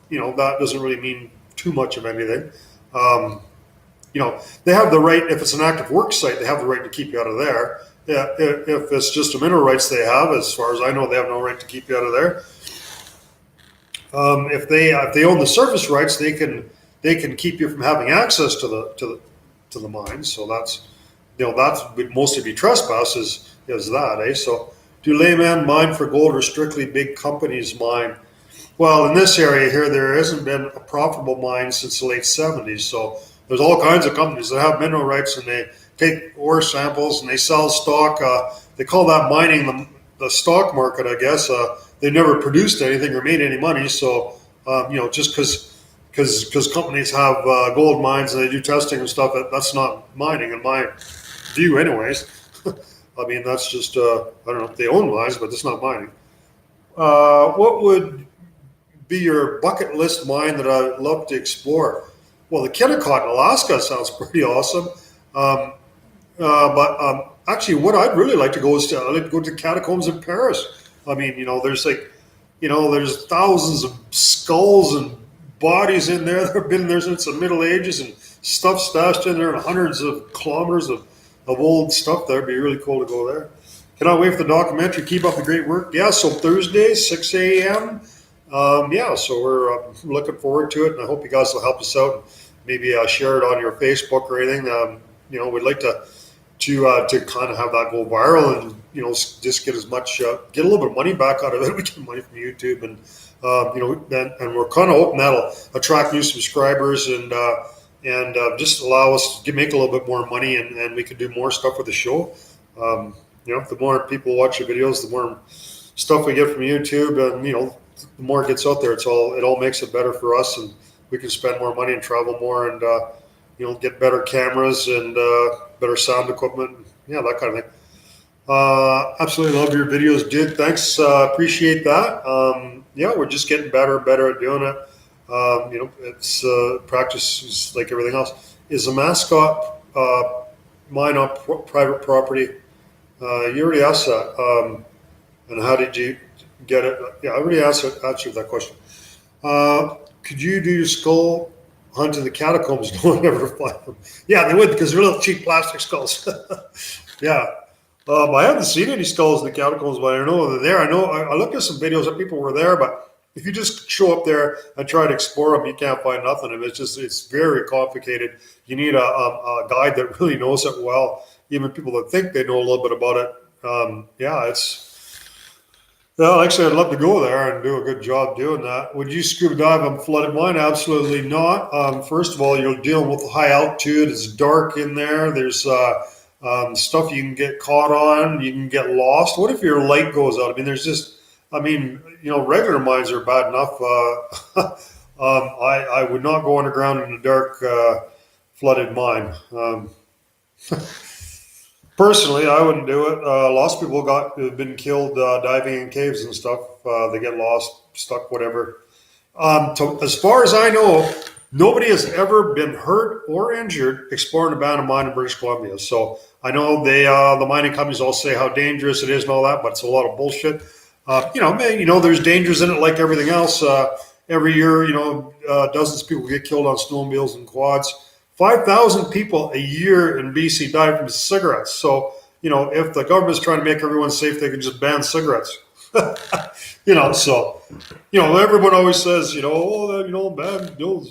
that doesn't really mean too much of anything. They have the right. If it's an active work site, they have the right to keep you out of there. Yeah, if it's just a mineral rights they have, as far as I know, they have no right to keep you out of there. If they own the surface rights, they can keep you from having access to the mine. So that's would mostly be trespass is that, eh? So do laymen mine for gold or strictly big companies mine? Well, in this area here, there hasn't been a profitable mine since the late 70s. So there's all kinds of companies that have mineral rights and they take ore samples and they sell stock. They call that mining the stock market, I guess. They never produced anything or made any money. So, just because companies have gold mines and they do testing and stuff, that's not mining in my view anyways. I mean, that's just, I don't know if they own mines, but it's not mining. What would be your bucket list mine that I'd love to explore? Well, the Kennecott in Alaska sounds pretty awesome. But actually, what I'd really like to go is to go to catacombs in Paris. I mean, there's thousands of skulls and bodies in there that have been there since the Middle Ages and stuff stashed in there and hundreds of kilometers of old stuff there. It'd be really cool to go there. Cannot wait for the documentary. Keep up the great work. Yeah, so Thursday, 6 a.m. So we're looking forward to it, and I hope you guys will help us out and maybe share it on your Facebook or anything. We'd like to kind of have that go viral and just get as much get a little bit of money back out of it. We get money from YouTube and and we're kind of hoping that'll attract new subscribers and just allow us to make a little bit more money and we can do more stuff with the show. The more people watch the videos, the more stuff we get from YouTube, and the more it gets out there. It all makes it better for us, and we can spend more money and travel more and get better cameras and better sound equipment, that kind of thing. Absolutely love your videos, dude. Thanks, appreciate that. We're just getting better and better at doing it. It's practice is like everything else. Is a mascot mine on private property? You already asked that. And how did you get it? Yeah, I already answered that question. Could you do skull hunt in the catacombs? No one ever find them. Yeah, they would, because they're little cheap plastic skulls. Yeah. I haven't seen any skulls in the catacombs, but I know they're there. I looked at some videos that people were there, but if you just show up there and try to explore them, you can't find nothing. And it's very complicated. You need a guide that really knows it well. even people that think they know a little bit about it. Well, actually, I'd love to go there and do a good job doing that. Would you scuba dive on flooded mine? Absolutely not. First of all, you're dealing with high altitude. It's dark in there. There's stuff you can get caught on. You can get lost. What if your light goes out? I mean, regular mines are bad enough. I would not go underground in a dark, flooded mine. Personally, I wouldn't do it. Lots of people have been killed diving in caves and stuff. They get lost, stuck, whatever. As far as I know, nobody has ever been hurt or injured exploring an abandoned mine in British Columbia. So I know the mining companies all say how dangerous it is and all that, but it's a lot of bullshit. There's dangers in it like everything else. Every year, dozens of people get killed on snowmobiles and quads. 5,000 people a year in BC die from cigarettes. So, if the government's trying to make everyone safe, they can just ban cigarettes. Everyone always says,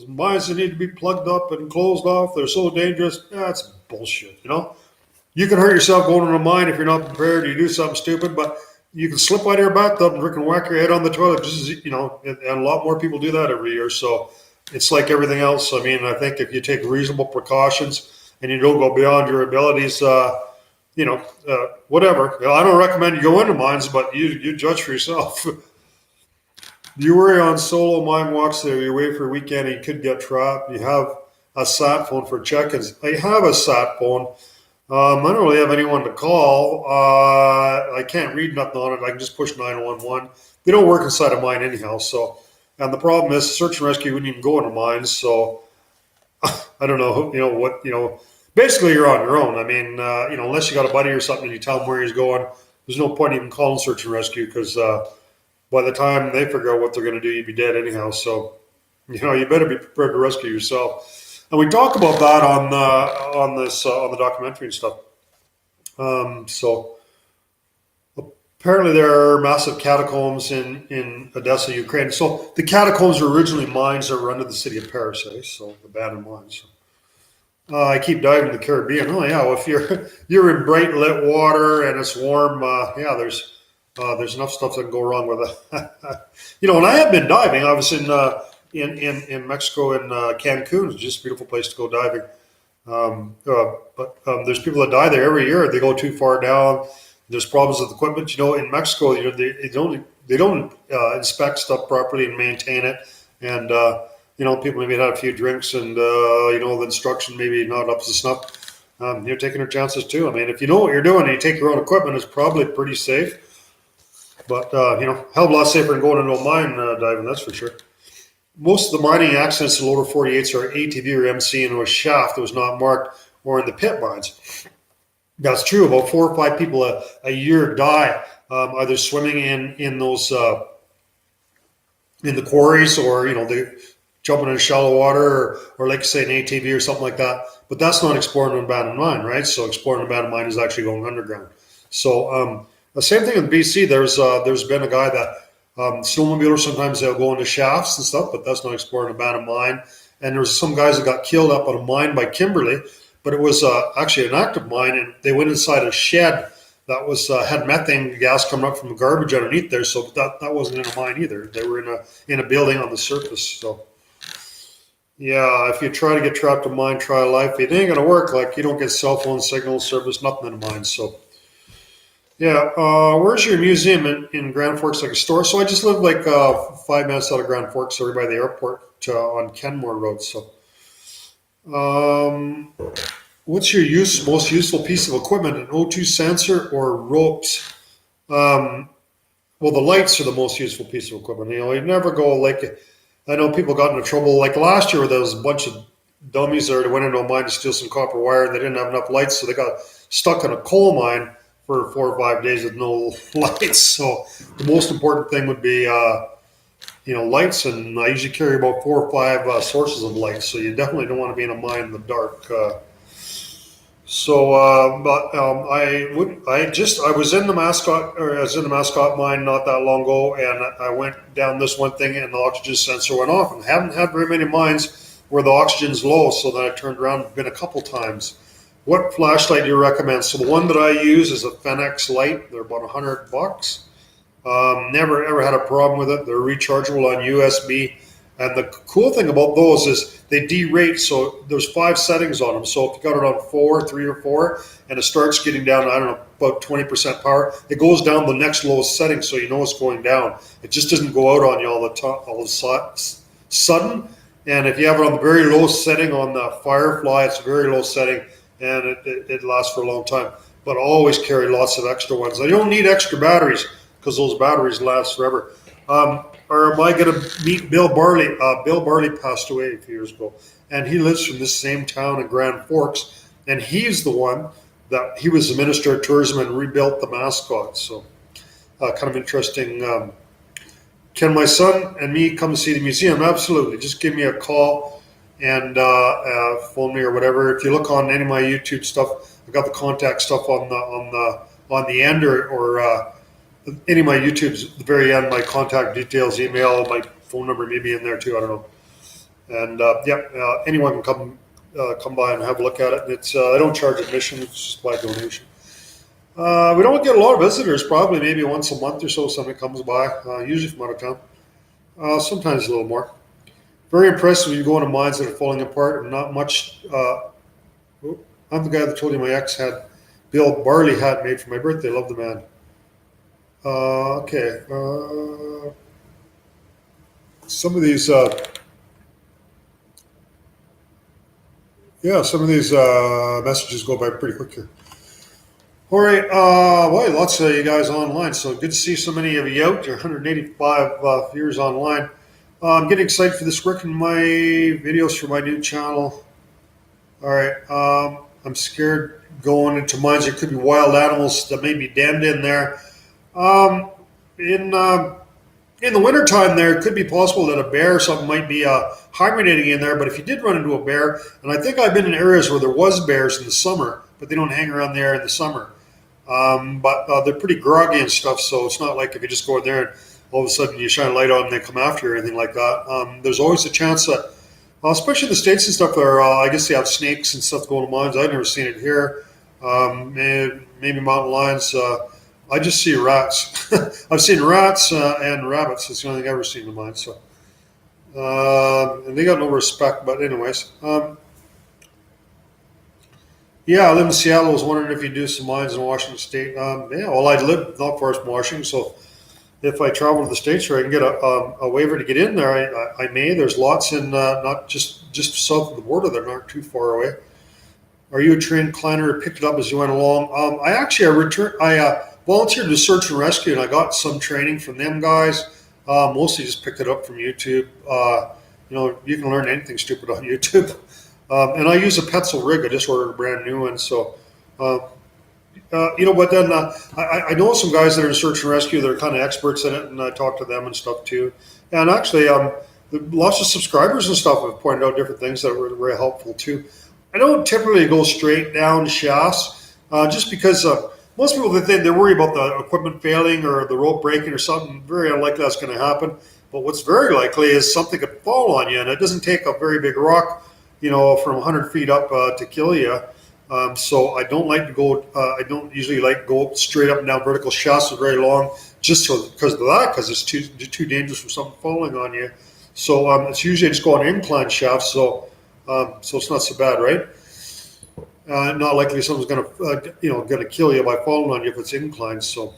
mines need to be plugged up and closed off. They're so dangerous. That's bullshit, You can hurt yourself going in a mine if you're not prepared. You do something stupid, but you can slip out of your bathtub and freaking whack your head on the toilet. And a lot more people do that every year. So, it's like everything else. I mean, I think if you take reasonable precautions and you don't go beyond your abilities, whatever. I don't recommend you go into mines, but you judge for yourself. You worry on solo mine walks there. You're away for a weekend and you could get trapped. You have a sat phone for check-ins. I have a sat phone. I don't really have anyone to call. I can't read nothing on it. I can just push 911. They don't work inside a mine anyhow, so... And the problem is, search and rescue wouldn't even go into mines. So I don't know, basically you're on your own. I mean, unless you got a buddy or something and you tell him where he's going, there's no point even calling search and rescue because by the time they figure out what they're going to do, you'd be dead anyhow. So, you better be prepared to rescue yourself. And we talk about that on the documentary and stuff. Apparently, there are massive catacombs in Odessa, Ukraine. So the catacombs were originally mines that were under the city of Paris, so abandoned mines. I keep diving to the Caribbean. Oh yeah, well, if you're in bright lit water and it's warm, there's enough stuff that can go wrong with it. And I have been diving. I was in Mexico in Cancun. It's just a beautiful place to go diving. But there's people that die there every year. They go too far down. There's problems with equipment. In Mexico, they don't inspect stuff properly and maintain it, and people maybe had a few drinks, and the instruction maybe not up to snuff. You're taking their chances too. I mean, if you know what you're doing and you take your own equipment, it's probably pretty safe. But hell of a lot safer than going into a mine diving. That's for sure. Most of the mining accidents in lower 48s are ATV or MC into a shaft that was not marked, or in the pit mines. That's true. About 4 or 5 people a year die either swimming in those in the quarries, or they jumping in shallow water, or like say an ATV or something like that. But that's not exploring an abandoned mine, right? So exploring an abandoned mine is actually going underground. So the same thing in BC. There's been a guy that snowmobilers sometimes they'll go into shafts and stuff, but that's not exploring an abandoned mine. And there's some guys that got killed up on a mine by Kimberley. But it was actually an active mine, and they went inside a shed that was had methane gas coming up from the garbage underneath there. So that wasn't in a mine either. They were in a building on the surface. So yeah, if you try to get trapped in a mine, try life. It ain't gonna work. Like you don't get cell phone signal service, nothing in a mine. So yeah, where's your museum in Grand Forks? Like a store? So I just live like 5 minutes out of Grand Forks, so right by the airport on Kenmore Road. So. What's your most useful piece of equipment? An O2 sensor or ropes? Well, the lights are the most useful piece of equipment. You never go like, I know people got into trouble like last year where there was a bunch of dummies there that went into a mine to steal some copper wire, and they didn't have enough lights, so they got stuck in a coal mine for 4 or 5 days with no lights. So the most important thing would be lights, and I usually carry about 4 or 5 sources of light, so you definitely don't want to be in a mine in the dark. I was in the Mascot mine not that long ago, and I went down this one thing, and the oxygen sensor went off, and I haven't had very many mines where the oxygen's low, so then I turned around, been a couple times, What flashlight do you recommend? So the one that I use is a Fenix light. They're about $100. Never ever had a problem with it. They're rechargeable on USB. And the cool thing about those is they derate. So there's 5 settings on them. So if you got it on 4, 3 or 4, and it starts getting down, I don't know, about 20% power, it goes down the next lowest setting, so you know it's going down. It just doesn't go out on you all the sudden. And if you have it on the very low setting on the Firefly, it's a very low setting, and it lasts for a long time. But always carry lots of extra ones. I don't need extra batteries because those batteries last forever. Or am I going to meet Bill Barley? Bill Barley passed away a few years ago, and he lives from this same town in Grand Forks, and he's the one that he was the Minister of Tourism and rebuilt the mascot. So kind of interesting. Can my son and me come see the museum? Absolutely. Just give me a call and phone me or whatever. If you look on any of my YouTube stuff, I've got the contact stuff on the end or any of my YouTubes at the very end, my contact details, email, my phone number may be in there too. I don't know. And anyone can come by and have a look at it. It's I don't charge admission; it's just by donation. We don't get a lot of visitors. Probably maybe once a month or so, somebody comes by. Usually from out of town. Sometimes a little more. Very impressed when you go into mines that are falling apart and not much. I'm the guy that told you my ex had Bill Barley hat made for my birthday. Love the man. Okay. Some of these, messages go by pretty quick here. All right. Well, lots of you guys online, so good to see so many of you out. There 185 viewers online. I'm getting excited for this work in my videos for my new channel. All right. I'm scared going into mines. There could be wild animals that may be denned in there. In the wintertime there, it could be possible that a bear or something might be hibernating in there, but if you did run into a bear, and I think I've been in areas where there was bears in the summer, but they don't hang around there in the summer. But they're pretty groggy and stuff, so it's not like if you just go in there and all of a sudden you shine a light on and they come after you or anything like that. There's always a chance that, especially in the States and stuff, there I guess they have snakes and stuff going to mines. I've never seen it here. Maybe mountain lions. I just see rats. I've seen rats and rabbits. That's the only thing I've ever seen in mine. So, and they got no respect. But anyways, yeah, I live in Seattle. I was wondering if you do some mines in Washington State. Yeah, well, I live not far from Washington, so if I travel to the States where I can get a waiver to get in there, I may. There's lots in not just south of the border. They're not too far away. Are you a trained climber? Picked it up as you went along. I volunteered to search and rescue, and I got some training from them guys. Mostly just picked it up from YouTube. You can learn anything stupid on YouTube. And I use a Petzl rig. I just ordered a brand new one. So, but then I know some guys that are in search and rescue that are kind of experts in it, and I talk to them and stuff too. And actually, lots of subscribers and stuff have pointed out different things that were very helpful too. I don't typically go straight down shafts just because most people they worry about the equipment failing or the rope breaking or something. Very unlikely that's going to happen. But what's very likely is something could fall on you, and it doesn't take a very big rock, from 100 feet up to kill you. So I don't like to go. I don't usually like to go straight up and down vertical shafts that are very long, just because of that, because it's too dangerous for something falling on you. So it's usually just go on incline shafts. So it's not so bad, right? Not likely someone's going to kill you by falling on you if it's inclined. So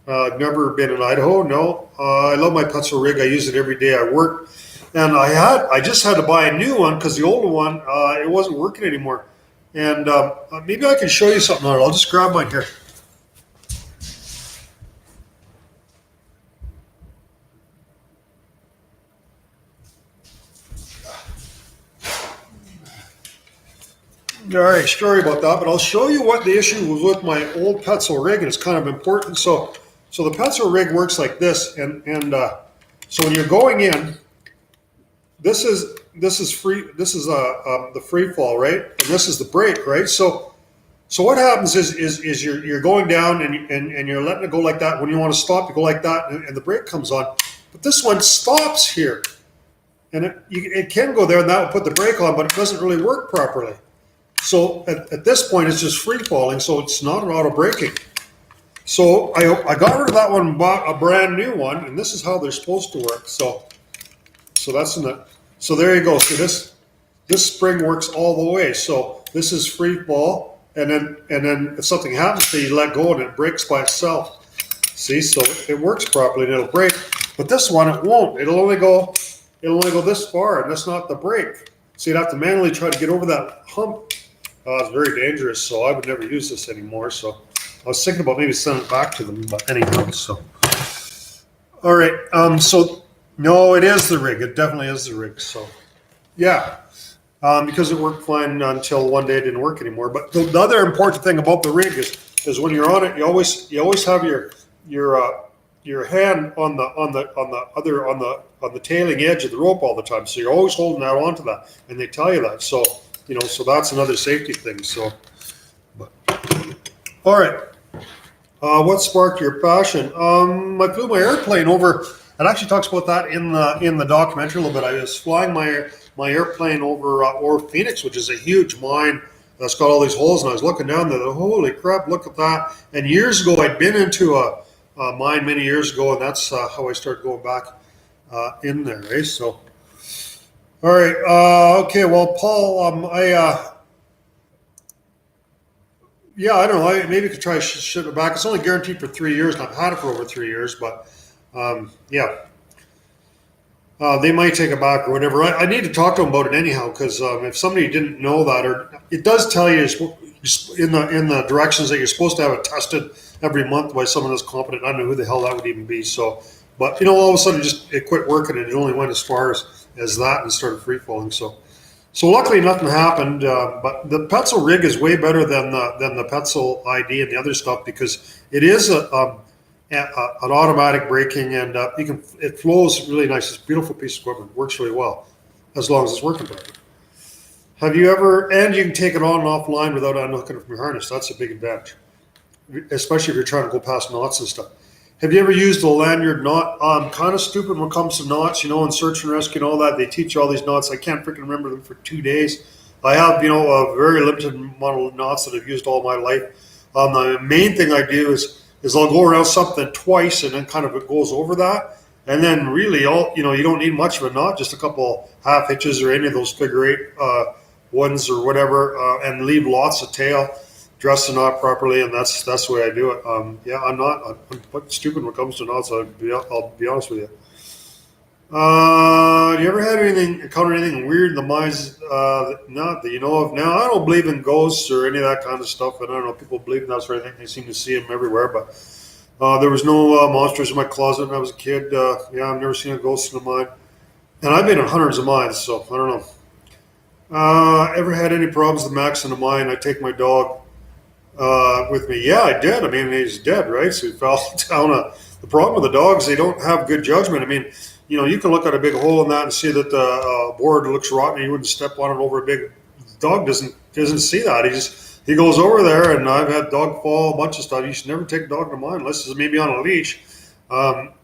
I've never been in Idaho. No, I love my Petzl rig. I use it every day I work, and I just had to buy a new one because the older one it wasn't working anymore. And maybe I can show you something on it. I'll just grab mine here. All right, sorry about that, but I'll show you what the issue was with my old Petzl rig, and it's kind of important. So the Petzl rig works like this, and so when you're going in, this is free. This is the free fall, right? And this is the brake, right? So what happens is you're going down and you're letting it go like that. When you want to stop, you go like that, and the brake comes on. But this one stops here, and it can go there, and that will put the brake on, but it doesn't really work properly. So at this point, it's just free falling, so it's not an auto braking. So I got rid of that one and bought a brand new one, and this is how they're supposed to work. So that's in the, so there you go. So this spring works all the way. So this is free fall, and then if something happens to you, you let go and it breaks by itself. See, so it works properly and it'll break. But this one, it won't. It'll only go this far, and that's not the brake. So you'd have to manually try to get over that hump. It's very dangerous, so I would never use this anymore. So I was thinking about maybe sending it back to them, but anyhow. So all right. So no, it is the rig. It definitely is the rig. So yeah. Because it worked fine until one day it didn't work anymore. But the other important thing about the rig is when you're on it, you always have your hand on the tailing edge of the rope all the time. So you're always holding that onto that, and they tell you that. So so that's another safety thing. So, but all right. What sparked your passion? I flew my airplane over. It actually talks about that in the documentary a little bit. I was flying my airplane over Phoenix, which is a huge mine that's got all these holes, and I was looking down there. Holy crap! Look at that! And years ago, I'd been into a mine many years ago, and that's how I started going back in there. Eh? So, all right. Okay. Well, Paul, yeah, I don't know. Maybe you could try ship it back. It's only guaranteed for 3 years, and I've had it for over 3 years. But yeah, they might take it back or whatever. I need to talk to them about it anyhow, because if somebody didn't know that, or it does tell you in the directions that you're supposed to have it tested every month by someone that's competent. I don't know who the hell that would even be. So, but all of a sudden, it quit working, and it only went as far as that and started free falling. So luckily nothing happened, but the Petzl rig is way better than the Petzl ID and the other stuff, because it is an automatic braking, and it flows really nice. It's a beautiful piece of equipment. It works really well as long as it's working properly. Have you ever, and you can take it on and offline without unhooking it from your harness. That's a big advantage, especially if you're trying to go past knots and stuff. Have you ever used a lanyard knot? Kind of stupid when it comes to knots, in search and rescue and all that. They teach you all these knots. I can't freaking remember them for 2 days. I have, a very limited amount of knots that I've used all my life. The main thing I do is I'll go around something twice, and then kind of it goes over that. And then really, you don't need much of a knot, just a couple half hitches or any of those figure eight ones or whatever, and leave lots of tail. Dress the knot properly, and that's the way I do it. Yeah, I'm quite stupid when it comes to knots. I'll be honest with you. You ever had encounter anything weird in the mines? Not that you know of now. I don't believe in ghosts or any of that kind of stuff, and I don't know if people believe in that sort of thing. They seem to see them everywhere, but there was no monsters in my closet when I was a kid. Yeah, I've never seen a ghost in a mine, and I've been in hundreds of mines, so I don't know. Ever had any problems with Max in a mine? I take my dog with me. Yeah, I did. I mean, he's dead, right? So he fell down. The problem with the dogs, they don't have good judgment. I mean, you can look at a big hole in that and see that the board looks rotten, and you wouldn't step on it over a big. Dog doesn't see that. He goes over there, and I've had dog fall, a bunch of stuff. You should never take a dog to mine unless it's maybe on a leash.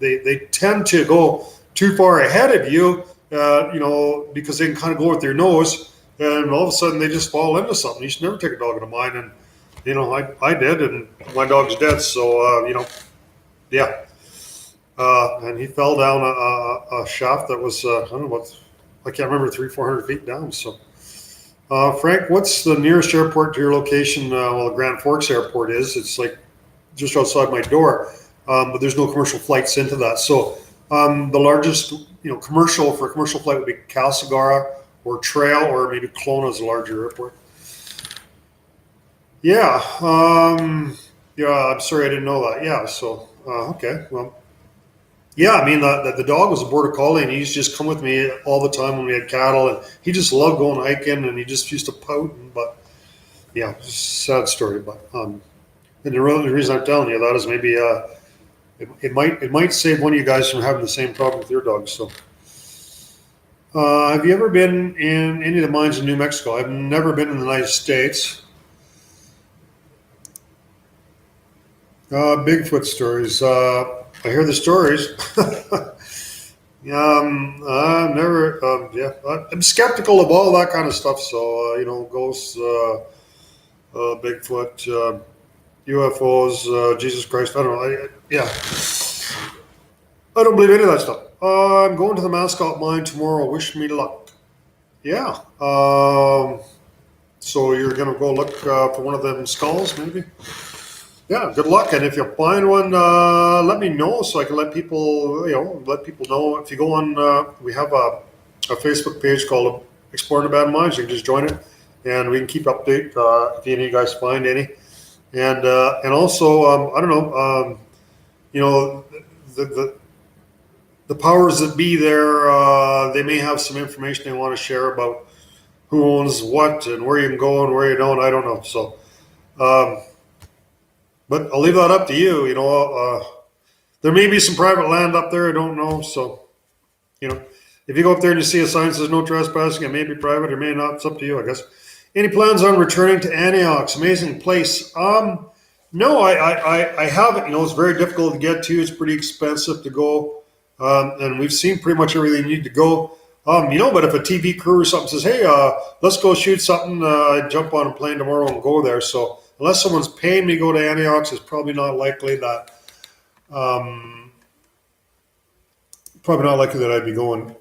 They tend to go too far ahead of you, because they can kind of go with their nose, and all of a sudden they just fall into something. You should never take a dog to mine, and I did, and my dog's dead. So, yeah. And he fell down a shaft that was, I don't know what, I can't remember, 300-400 feet down. So, Frank, what's the nearest airport to your location? Well, Grand Forks Airport is. It's like just outside my door, but there's no commercial flights into that. So, the largest, commercial flight would be Calcigara or Trail, or maybe Kelowna is a larger airport. Yeah. Yeah. I'm sorry, I didn't know that. Yeah. So, okay. Well, yeah. I mean, the dog was a border collie, and he used to just come with me all the time when we had cattle, and he just loved going hiking, and he just used to pout. But yeah, sad story. But and the reason I'm telling you that is maybe it might save one of you guys from having the same problem with your dog. So. Have you ever been in any of the mines in New Mexico? I've never been in the United States. Bigfoot stories. I hear the stories. I've never, yeah, I'm skeptical of all that kind of stuff. So, ghosts, Bigfoot, UFOs, Jesus Christ. I don't know. Yeah, I don't believe any of that stuff. I'm going to the mascot mine tomorrow. Wish me luck. Yeah. So you're gonna go look for one of them skulls, maybe? Yeah. Good luck. And if you find one, let me know so I can let people know. If you go on, we have a Facebook page called Exploring the Bad Minds. You can just join it, and we can keep update if any of you guys find any. And also, I don't know, you know, the, the the powers that be there, they may have some information they want to share about who owns what and where you can go and where you don't. I don't know. So, um, but I'll leave that up to you. There may be some private land up there. I don't know. So, you know, if you go up there and you see a sign that says no trespassing, it may be private or may not. It's up to you, I guess. Any plans on returning to Antioch? Amazing place. No, I haven't. It's very difficult to get to. It's pretty expensive to go. And we've seen pretty much everything you need to go. But if a TV crew or something says, "Hey, let's go shoot something," I'd jump on a plane tomorrow and go there. So unless someone's paying me to go to Antioch, it's um, probably not likely that I'd be going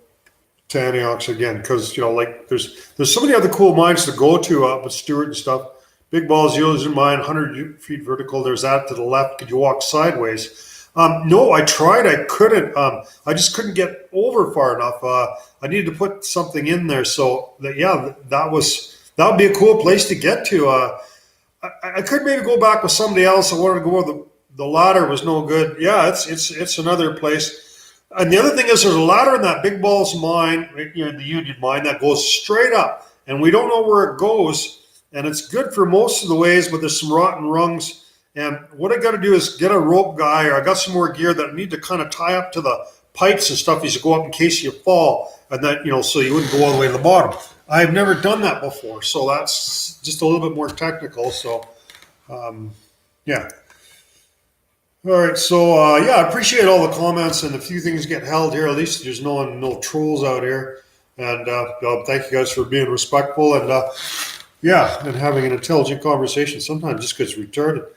to Antioch again because like there's so many other cool mines to go to up at Stewart and stuff. Big Balls User Mine, 100 feet vertical. There's that to the left. Could you walk sideways? No, I tried. I couldn't. I just couldn't get over far enough. I needed to put something in there. So that would be a cool place to get to. I could maybe go back with somebody else. I wanted to go where the ladder was no good. Yeah, it's another place. And the other thing is, there's a ladder in that Big Balls mine, the Union mine, that goes straight up, and we don't know where it goes. And it's good for most of the ways, but there's some rotten rungs. And what I got to do is get a rope guy, or I got some more gear that I need to kind of tie up to the pipes and stuff as you go up in case you fall, and that so you wouldn't go all the way to the bottom. I've never done that before, so that's just a little bit more technical. So, yeah. All right, so I appreciate all the comments and a few things get held here. At least there's no trolls out here, and thank you guys for being respectful and having an intelligent conversation. Sometimes just gets retarded.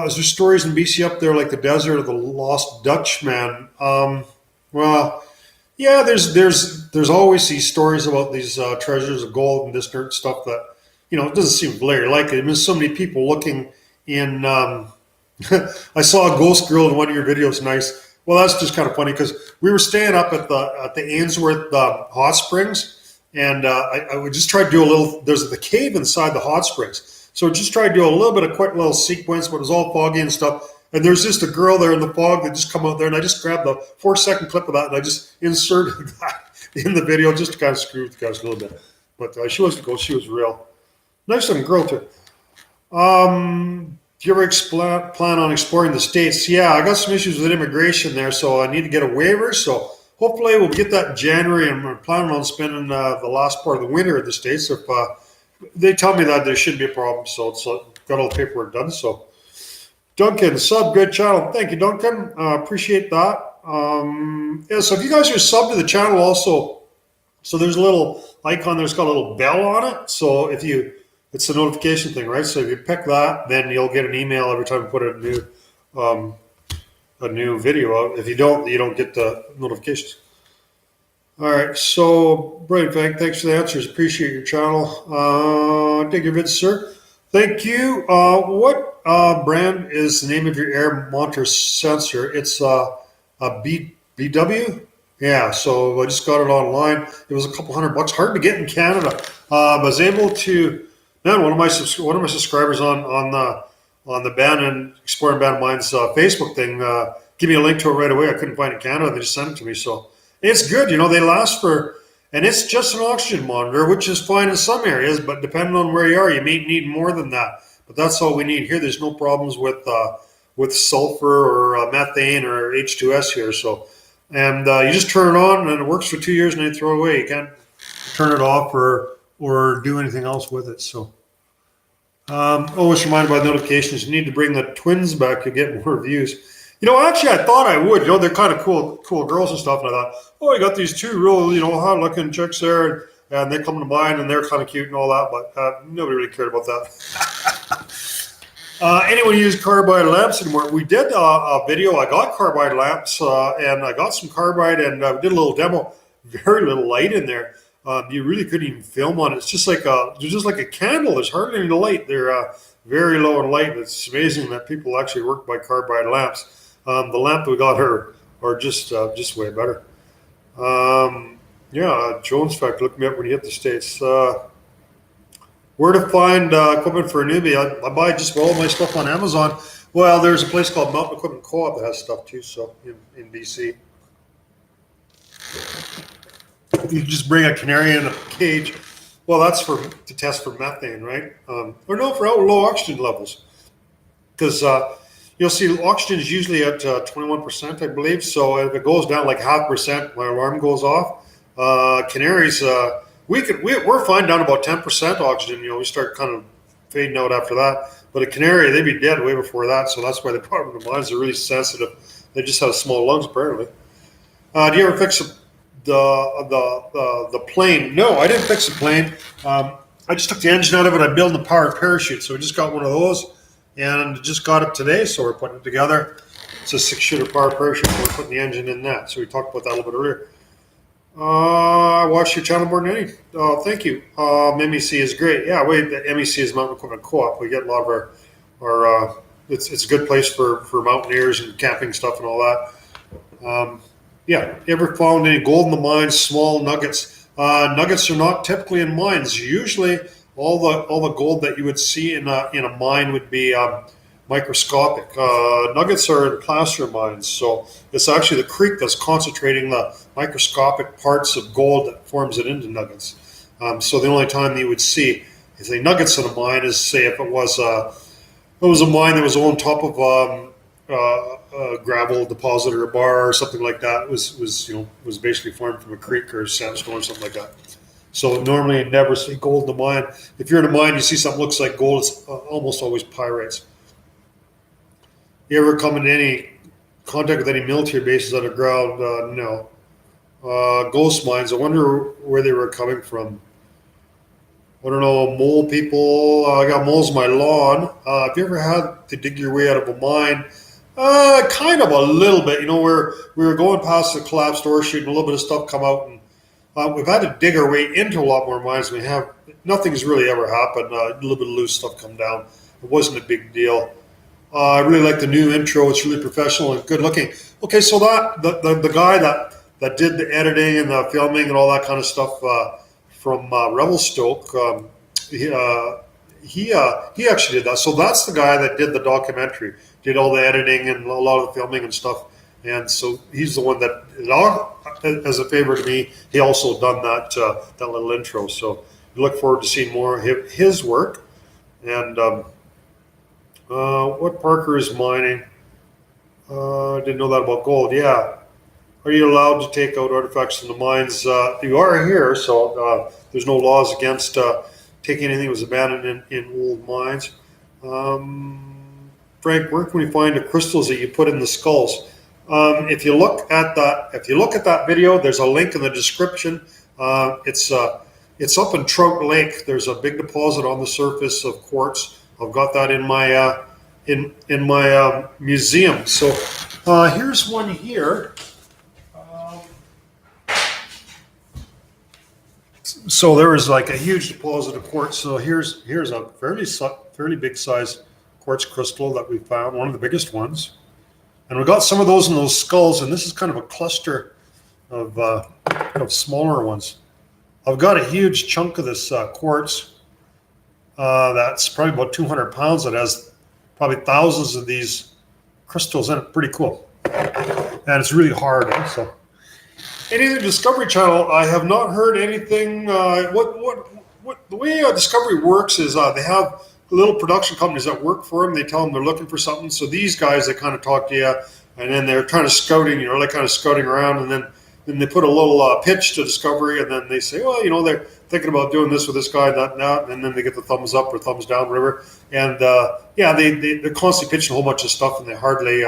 Is there stories in BC up there like the desert of the Lost Dutchman? Well, yeah, there's always these stories about these treasures of gold and this dirt stuff that it doesn't seem very likely. There's so many people looking in. I saw a ghost girl in one of your videos. Nice. Well, that's just kind of funny because we were staying up at the Ainsworth hot springs, and I would just try to do a little. There's the cave inside the hot springs, so just try to do a little bit of quick little sequence, but it was all foggy and stuff. And there's just a girl there in the fog that just come out there, and I just grabbed the 4-second clip of that, and I just inserted that in the video just to kind of screw with you guys a little bit. But she wasn't a ghost; she was real. Nice looking girl too. Do you ever plan on exploring the States? Yeah, I got some issues with immigration there, so I need to get a waiver. So hopefully we'll get that in January, and we're planning on spending the last part of the winter in the States. If they tell me that, there shouldn't be a problem. So it's got all the paperwork done. So Duncan, sub, good channel. Thank you, Duncan. Appreciate that. So if you guys are sub to the channel also, so there's a little icon there's got a little bell on it. So it's a notification thing, right? So if you pick that, then you'll get an email every time you put a new video out. If you don't, you don't get the notifications. All right. So, Brian, thanks for the answers. Appreciate your channel. Take your vids, sir. Thank you. What brand is the name of your air monitor sensor? It's a BW. Yeah, so I just got it online. It was a couple $100. Hard to get in Canada. I was able to. Man, one of my subscribers on the Band and Exploring Band Minds Facebook thing give me a link to it right away. I couldn't find it in Canada. They just sent it to me. So it's good. They last and it's just an oxygen monitor, which is fine in some areas, but depending on where you are, you may need more than that. But that's all we need here. There's no problems with sulfur or methane or H2S here. So, and you just turn it on and it works for 2 years and then you throw it away. You can't turn it off or do anything else with it. So, always reminded by notifications. You need to bring the twins back to get more views. Actually, I thought I would. They're kind of cool girls and stuff. And I thought, oh, you got these two real, hot-looking chicks there, and they come to mine, and they're kind of cute and all that. But nobody really cared about that. Anyone use carbide lamps anymore? We did a video. I got carbide lamps, and I got some carbide, and did a little demo. Very little light in there. You really couldn't even film on it. It's just like a candle. There's hardly any light. They're very low in light. It's amazing that people actually work by carbide lamps. The lamp we got are just way better. Jones Fact, look me up when you hit the States. Where to find equipment for a newbie? I buy just all my stuff on Amazon. Well, there's a place called Mountain Equipment Co-op that has stuff too, so in BC. You just bring a canary in a cage. Well, that's to test for methane, right? For low oxygen levels. Because you'll see oxygen is usually at 21%, I believe. So if it goes down like 0.5%, my alarm goes off. Canaries, we're fine down about 10% oxygen. We start kind of fading out after that. But a canary, they'd be dead way before that. So that's why they put them in the mines. They're really sensitive. They just have small lungs, apparently. Do you ever fix the plane? No, I didn't fix the plane. I just took the engine out of it. I built the power parachute. So we just got one of those and just got it today. So we're putting it together. It's a 6-shooter power parachute. So we're putting the engine in that. So we talked about that a little bit earlier. I watched your channel more than any. Thank you. MEC is great. Yeah, the MEC is Mountain Equipment Co-op. We get a lot of our it's a good place for mountaineers and camping stuff and all that. Ever found any gold in the mines? Small nuggets. Nuggets are not typically in mines. Usually, all the gold that you would see in a mine would be microscopic. Nuggets are in placer mines, so it's actually the creek that's concentrating the microscopic parts of gold that forms it into nuggets. So the only time you would see nuggets in a mine is, say, if it was a mine that was on top of a gravel deposit or a bar or something like that. It was basically formed from a creek or sandstone or something like that. So normally you never see gold in a mine. If you're in a mine, you see something that looks like gold, it's almost always pyrites. You ever come into any contact with any military bases underground? No. Ghost mines, I wonder where they were coming from. I don't know, mole people. I got moles in my lawn. Have you ever had to dig your way out of a mine? Kind of a little bit. Where we were going past the collapsed ore chute and a little bit of stuff come out. And we've had to dig our way into a lot more mines than we have. Nothing's really ever happened. A little bit of loose stuff come down. It wasn't a big deal. I really like the new intro. It's really professional and good looking. Okay, so that the guy that did the editing and the filming and all that kind of stuff from Revelstoke, he actually did that. So that's the guy that did the documentary, did all the editing and a lot of the filming and stuff. And so he's the one that, as a favor to me, he also done that little intro. So we look forward to seeing more of his work. And what Parker is mining? Didn't know that about gold. Yeah. Are you allowed to take out artifacts from the mines? You are here, so there's no laws against taking anything that was abandoned in old mines. Frank, where can we find the crystals that you put in the skulls? If you look at that video, there's a link in the description. It's up in Trout Lake. There's a big deposit on the surface of quartz. I've got that in my museum. So here's one here. So there was like a huge deposit of quartz. So here's a fairly big size quartz crystal that we found, one of the biggest ones. And we got some of those in those skulls, and this is kind of a cluster of smaller ones. I've got a huge chunk of this quartz that's probably about 200 pounds. It has probably thousands of these crystals in it. Pretty cool. And it's really hard. So, any other Discovery Channel? I have not heard anything. What the way Discovery works is they have little production companies that work for them. They tell them they're looking for something. So these guys, they kind of talk to you, and then they're kind of scouting. They're kind of scouting around, and then they put a little pitch to Discovery, and then they say, well, they're thinking about doing this with this guy, that, and then they get the thumbs up or thumbs down, whatever. And they're constantly pitching a whole bunch of stuff, and they hardly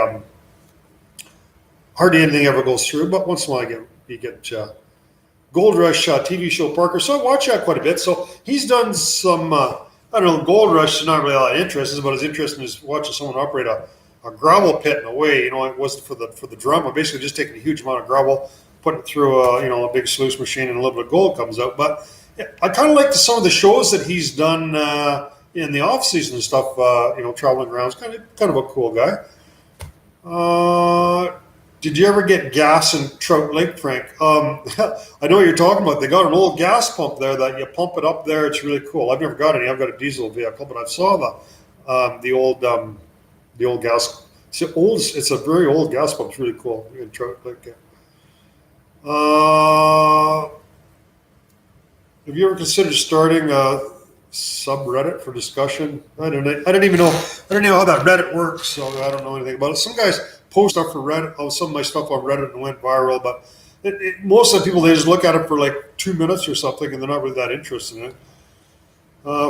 hardly anything ever goes through, but once in a while you get Gold Rush TV show Parker. So I watch that quite a bit. So he's done some, I don't know, Gold Rush is not really a lot of interest, but his interest is watching someone operate a gravel pit in a way. It wasn't for the drum. I'm basically just taking a huge amount of gravel, putting it through a big sluice machine, and a little bit of gold comes out. But yeah, I kind of like some of the shows that he's done in the off season and stuff. Traveling around. He's kind of a cool guy. Did you ever get gas in Trout Lake, Frank? I know what you're talking about. They got an old gas pump there that you pump it up there. It's really cool. I've never got any. I've got a diesel vehicle, but I saw the old gas. It's a very old gas pump. It's really cool in Trout Lake. Have you ever considered starting a subreddit for discussion? I don't even know how that Reddit works, so I don't know anything about it. Some guys post stuff for Reddit. Some of my stuff on Reddit and went viral, but most of the people, they just look at it for like 2 minutes or something, and they're not really that interested in it.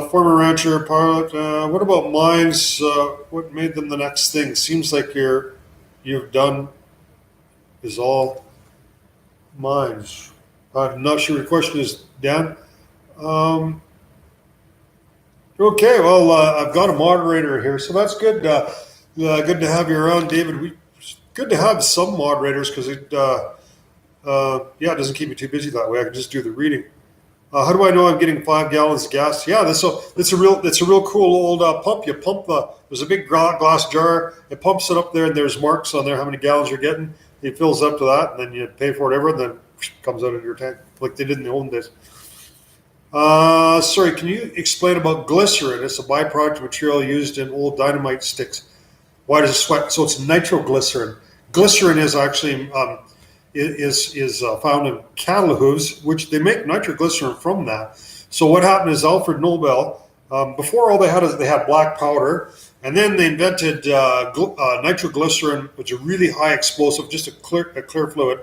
Former rancher, pilot. What about mines? What made them the next thing? Seems like you've done is all mines. I'm not sure your question is, Dan. Okay, well, I've got a moderator here, so that's good. Good to have you around, David. Good to have some moderators because it doesn't keep me too busy that way. I can just do the reading. How do I know I'm getting 5 gallons of gas? Yeah, it's a real cool old pump. You pump there's a big glass jar. It pumps it up there, and there's marks on there how many gallons you're getting. It fills up to that, and then you pay for whatever, and then it comes out of your tank like they did in the old days. Sorry, can you explain about glycerin? It's a byproduct material used in old dynamite sticks. Why does it sweat? So it's nitroglycerin. Glycerin is actually found in cattle hooves, which they make nitroglycerin from that. So what happened is Alfred Nobel, before all they had black powder, and then they invented nitroglycerin, which is a really high explosive, just a clear fluid,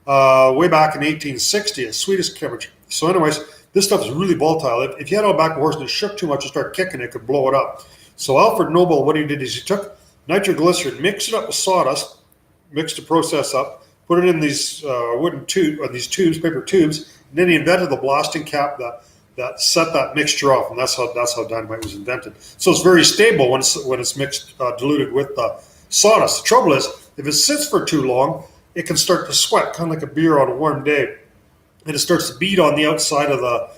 way back in 1860, a Swedish chemistry. So anyways, this stuff is really volatile. If you had it on the back of a horse and it shook too much and started kicking, it could blow it up. So Alfred Nobel, what he did is he took nitroglycerin, mixed it up with sawdust, mixed the process up, put it in these paper tubes, and then he invented the blasting cap that set that mixture off, and that's how dynamite was invented. So it's very stable when it's mixed, diluted with sawdust. The trouble is, if it sits for too long, it can start to sweat, kind of like a beer on a warm day, and it starts to bead on the outside of the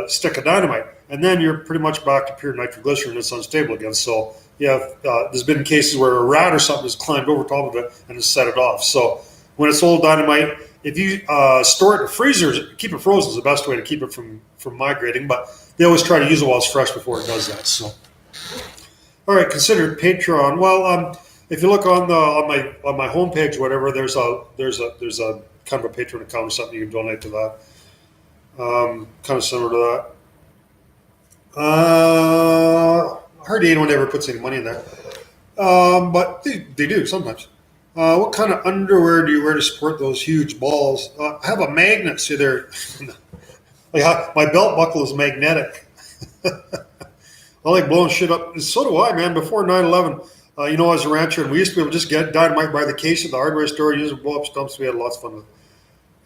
stick of dynamite, and then you're pretty much back to pure nitroglycerin. It's unstable again. So there's been cases where a rat or something has climbed over top of it and has set it off. So when it's old dynamite, if you store it in freezers, keep it frozen is the best way to keep it from migrating. But they always try to use it while it's fresh before it does that. So, all right, consider Patreon. Well, if you look on my homepage, whatever, there's a kind of a Patreon account or something you can donate to that. Kind of similar to that. Hardly anyone ever puts any money in there, but they do sometimes. What kind of underwear do you wear to support those huge balls? I have a magnet, see there. Like my belt buckle is magnetic. I like blowing shit up. So do I, man. Before 9/11, I was a rancher, and we used to be able to just get dynamite by the case at the hardware store, use it to blow up stumps. We had lots of fun with it.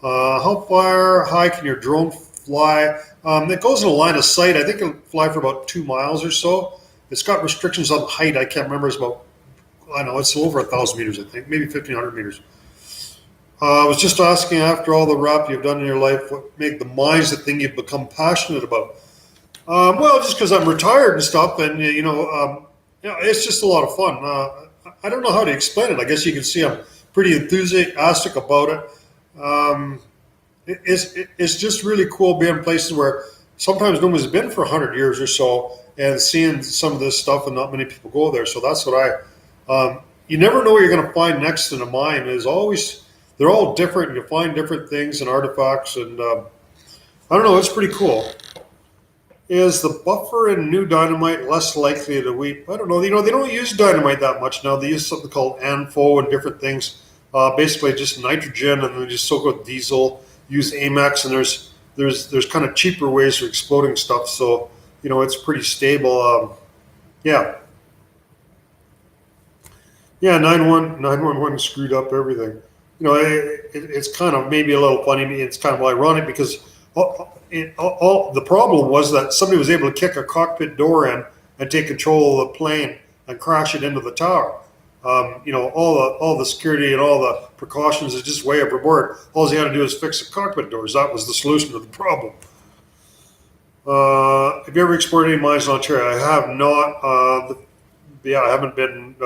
How far high can your drone fly? It goes in a line of sight. I think it'll fly for about 2 miles or so. It's got restrictions on the height. I can't remember. It's over 1,000 meters, I think, maybe 1,500 meters. I was just asking, after all the rap you've done in your life, what made the mines the thing you've become passionate about? Well, just because I'm retired and stuff, and it's just a lot of fun. I don't know how to explain it. I guess you can see I'm pretty enthusiastic about it. It's just really cool being in places where sometimes nobody's been for 100 years or so, and seeing some of this stuff, and not many people go there. So that's what you never know what you're going to find next in a mine. They're all different, and you find different things and artifacts, and I don't know, it's pretty cool. Is the buffer in new dynamite less likely to weep? I don't know. They don't use dynamite that much now. They use something called ANFO and different things. Basically just nitrogen, and then just soak with diesel, use Amex, and there's kind of cheaper ways for exploding stuff. So, it's pretty stable. Yeah, Yeah, 911 screwed up everything. It's kind of maybe a little funny. It's kind of ironic because the problem was that somebody was able to kick a cockpit door in and take control of the plane and crash it into the tower. All the security and all the precautions is just way overboard. All he had to do is fix the cockpit doors. That was the solution to the problem. Have you ever explored any mines in Ontario? I have not. Yeah, I haven't been.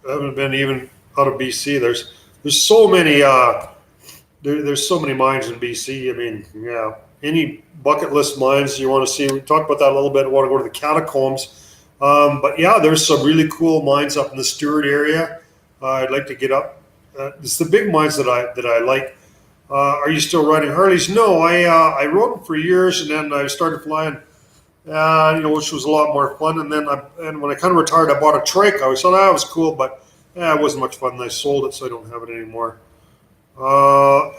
I haven't been even out of BC. There's so many. There's so many mines in BC. I mean, yeah. Any bucket list mines you want to see? We talked about that a little bit. I want to go to the catacombs. But yeah, there's some really cool mines up in the Stewart area. I'd like to get up. It's the big mines that I like. Are you still riding Harleys? No, I rode them for years, and then I started flying. Which was a lot more fun. And when I kind of retired, I bought a trike. I always thought that was cool, but it wasn't much fun. And I sold it, so I don't have it anymore.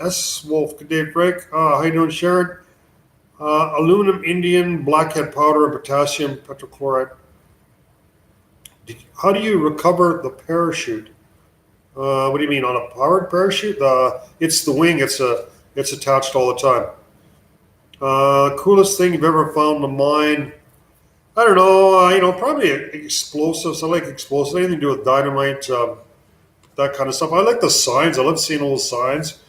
S. Wolf, good day, Frank. How you doing, Sharon? Aluminum, Indian, blackhead powder, and potassium petrochloride. How do you recover the parachute? What do you mean, on a powered parachute? It's the wing. It's attached all the time. Coolest thing you've ever found in a mine? I don't know. Probably explosives. I like explosives. Anything to do with dynamite, that kind of stuff. I like the signs. I love seeing old signs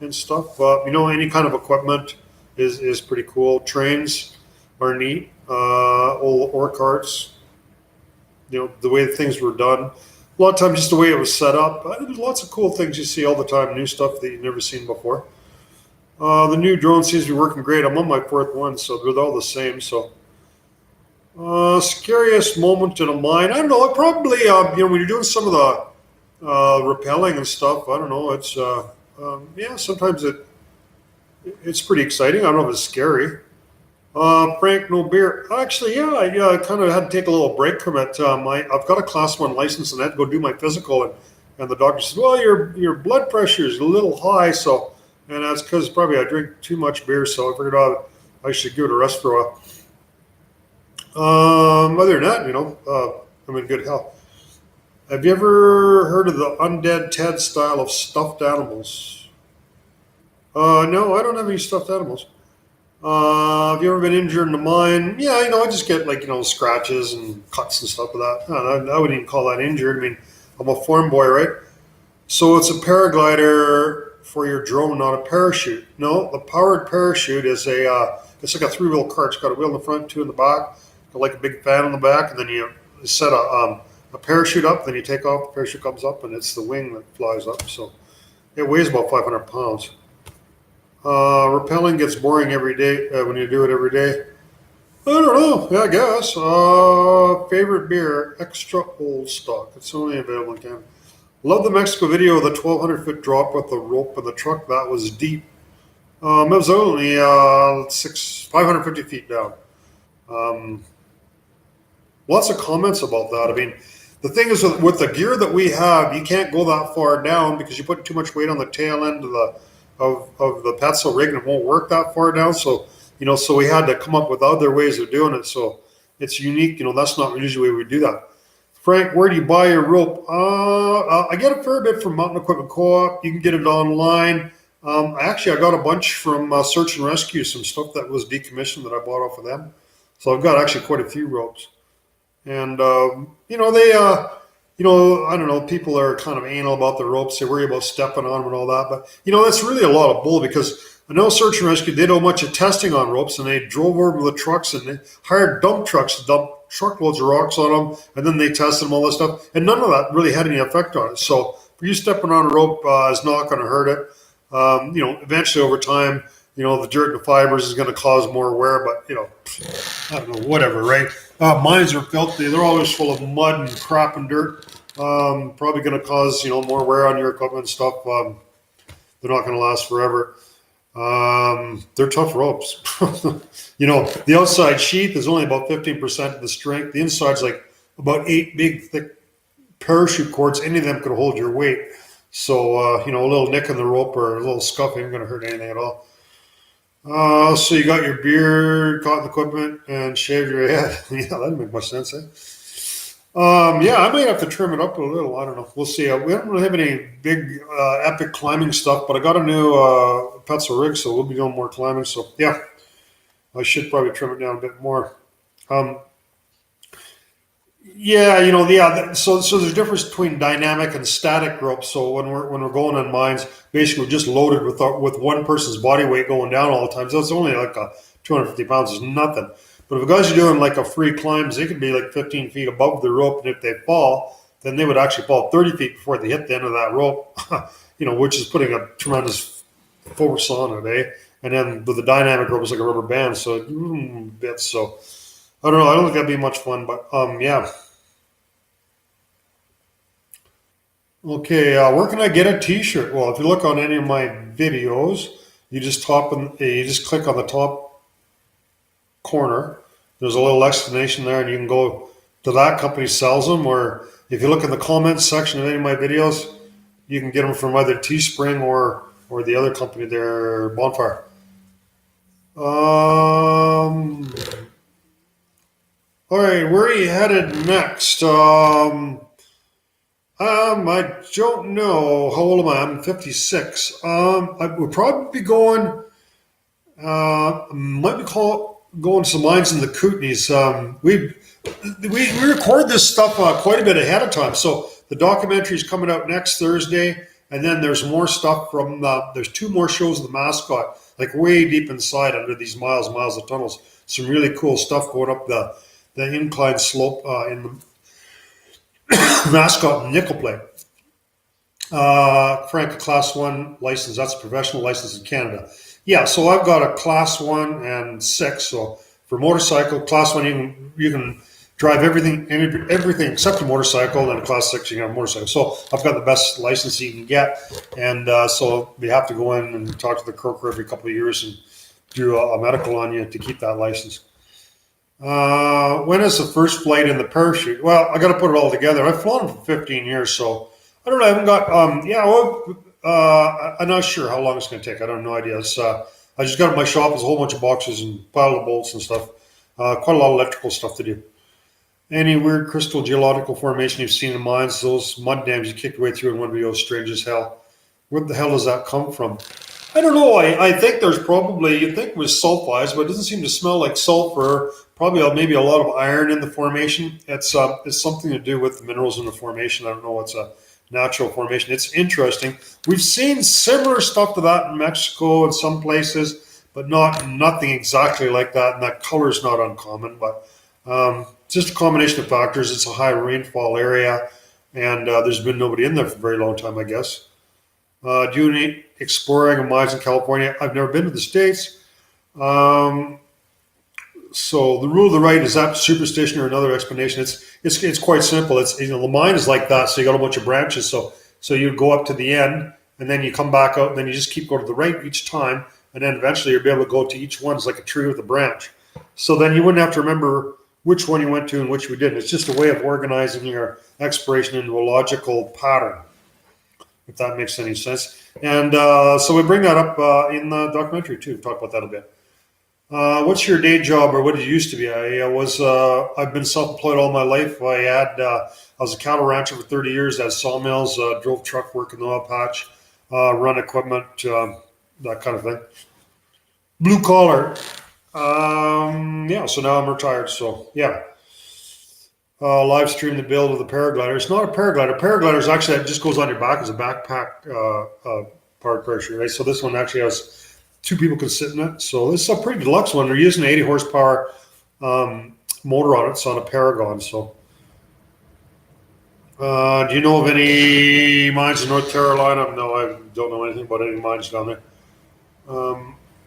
and stuff. Any kind of equipment is pretty cool. Trains are neat. Old ore carts. The way things were done. A lot of times, just the way it was set up. There's lots of cool things you see all the time. New stuff that you've never seen before. The new drone seems to be working great. I'm on my fourth one, so they're all the same. So, scariest moment in a mine? I don't know. Probably, when you're doing some of the rappelling and stuff. I don't know. It's sometimes it's pretty exciting. I don't know if it's scary. Frank, no beer. Actually, yeah, I kind of had to take a little break from it. I've got a class 1 license, and I had to go do my physical, and the doctor said, well, your blood pressure is a little high, so, and that's because probably I drink too much beer, so I figured out I should give it a rest for a while. Other than that, I'm in good health. Have you ever heard of the Undead Ted style of stuffed animals? No, I don't have any stuffed animals. Have you ever been injured in a mine? Yeah, I just get scratches and cuts and stuff like that. I wouldn't even call that injured. I mean, I'm a farm boy, right? So it's a paraglider for your drone, not a parachute. No, the powered parachute is it's like a 3-wheel cart. It's got a wheel in the front, 2 in the back, got like a big fan on the back, and then you set a parachute up, then you take off, the parachute comes up, and it's the wing that flies up. So it weighs about 500 pounds. Rappelling gets boring every day when you do it every day. I don't know. Yeah, I guess. Favorite beer, extra old stock. It's only available in Canada. Love the Mexico video of the 1,200-foot drop with the rope in the truck. That was deep. It was only 550 feet down. Lots of comments about that. I mean, the thing is with the gear that we have, you can't go that far down because you put too much weight on the tail end of the Petzl rig, and it won't work that far down. So, so we had to come up with other ways of doing it. So it's unique. That's not usually the way we do that. Frank, where do you buy your rope? I get a fair bit from Mountain Equipment Co-op. You can get it online. Actually, I got a bunch from Search and Rescue, some stuff that was decommissioned that I bought off of them. So I've got actually quite a few ropes. And, they, I don't know, people are kind of anal about the ropes. They worry about stepping on them and all that. But, that's really a lot of bull because I know Search and Rescue, they did a bunch of testing on ropes, and they drove over the trucks and they hired dump trucks to dump truckloads of rocks on them, and then they tested them, all this stuff. And none of that really had any effect on it. So for you stepping on a rope is not going to hurt it. Eventually over time, the dirt and the fibers is going to cause more wear, but, I don't know, whatever, right? Mines are filthy. They're always full of mud and crap and dirt. Probably going to cause, more wear on your equipment and stuff. They're not going to last forever. They're tough ropes. The outside sheath is only about 15% of the strength. The inside's like about 8 big, thick parachute cords. Any of them could hold your weight. So, a little nick in the rope or a little scuff ain't going to hurt anything at all. So you got your beard, caught in the equipment, and shaved your head. Yeah, that doesn't make much sense, eh? Yeah, I might have to trim it up a little. I don't know. We'll see. We don't really have any big epic climbing stuff, but I got a new pencil rig, so we'll be doing more climbing. So yeah, I should probably trim it down a bit more. Um, yeah, So there's a difference between dynamic and static ropes. So when we're going on mines, basically we're just loaded with one person's body weight going down all the time. So it's only like 250 pounds is nothing. But if guys are doing like a free climbs, they could be like 15 feet above the rope, and if they fall, then they would actually fall 30 feet before they hit the end of that rope. Which is putting a tremendous force on it, eh? And then with the dynamic rope, it's like a rubber band, so bits. So I don't know. I don't think that'd be much fun, but yeah. Okay, where can I get a T-shirt? Well, if you look on any of my videos, you just click on the top corner. There's a little explanation there, and you can go to that company sells them. Or if you look in the comments section of any of my videos, you can get them from either Teespring or the other company there, Bonfire. All right, where are you headed next? I don't know. How old am I? I'm 56. I would probably be going. Might be going some mines in the Kootenays. We record this stuff quite a bit ahead of time. So the documentary is coming out next Thursday, and then there's more stuff from there's two more shows of the Mascot, like way deep inside under these miles of tunnels. Some really cool stuff going up the incline slope in the Mascot and Nickel Plate. Frank, a class one license. That's a professional license in Canada. Yeah, so I've got a class one and six. So for motorcycle, class one you can drive everything except a motorcycle, and class six you can have a motorcycle. So I've got the best license you can get, and so we have to go in and talk to the croker every couple of years and do a medical on you to keep that license. When is the first flight in the parachute? Well, I got to put it all together. I've flown for 15 years, so I don't know. I haven't got. I'm not sure how long it's going to take. I don't have no idea. I just got in my shop. There's a whole bunch of boxes and pile of bolts and stuff. Quite a lot of electrical stuff to do. Any weird crystal geological formation you've seen in mines? Those mud dams you kicked your way through in one video, strange as hell. Where the hell does that come from? I don't know. I think there's probably, you'd think it was sulfides, but it doesn't seem to smell like sulfur. Probably maybe a lot of iron in the formation. It's something to do with the minerals in the formation. I don't know. It's a natural formation. It's interesting. We've seen similar stuff to that in Mexico and some places, but nothing exactly like that. And that color is not uncommon, but just a combination of factors. It's a high rainfall area, and there's been nobody in there for a very long time, I guess. Do you need exploring of mines in California? I've never been to the States. So the rule of the right, is that superstition or another explanation? It's quite simple. It's the mine is like that. So you got a bunch of branches. So you go up to the end, and then you come back out, and then you just keep going to the right each time, and then eventually you'll be able to go to each one. It's like a tree with a branch. So then you wouldn't have to remember which one you went to and which you didn't. It's just a way of organizing your exploration into a logical pattern, if that makes any sense. And so we bring that up in the documentary too. Talk about that a bit. What's your day job, or what did you used to be? I've been self-employed all my life. I was a cattle rancher for 30 years. I had sawmills, drove truck work in the oil patch, run equipment, that kind of thing. Blue collar. Yeah. So now I'm retired. So yeah. Live stream the build of the paraglider. It's not a paraglider. Paraglider is actually, it just goes on your back as a backpack powered parachute, right? So this one actually has two people can sit in it. So this is a pretty deluxe one. They're using an 80 horsepower motor on it. It's on a Paragon. So do you know of any mines in North Carolina? No, I don't know anything about any mines down there.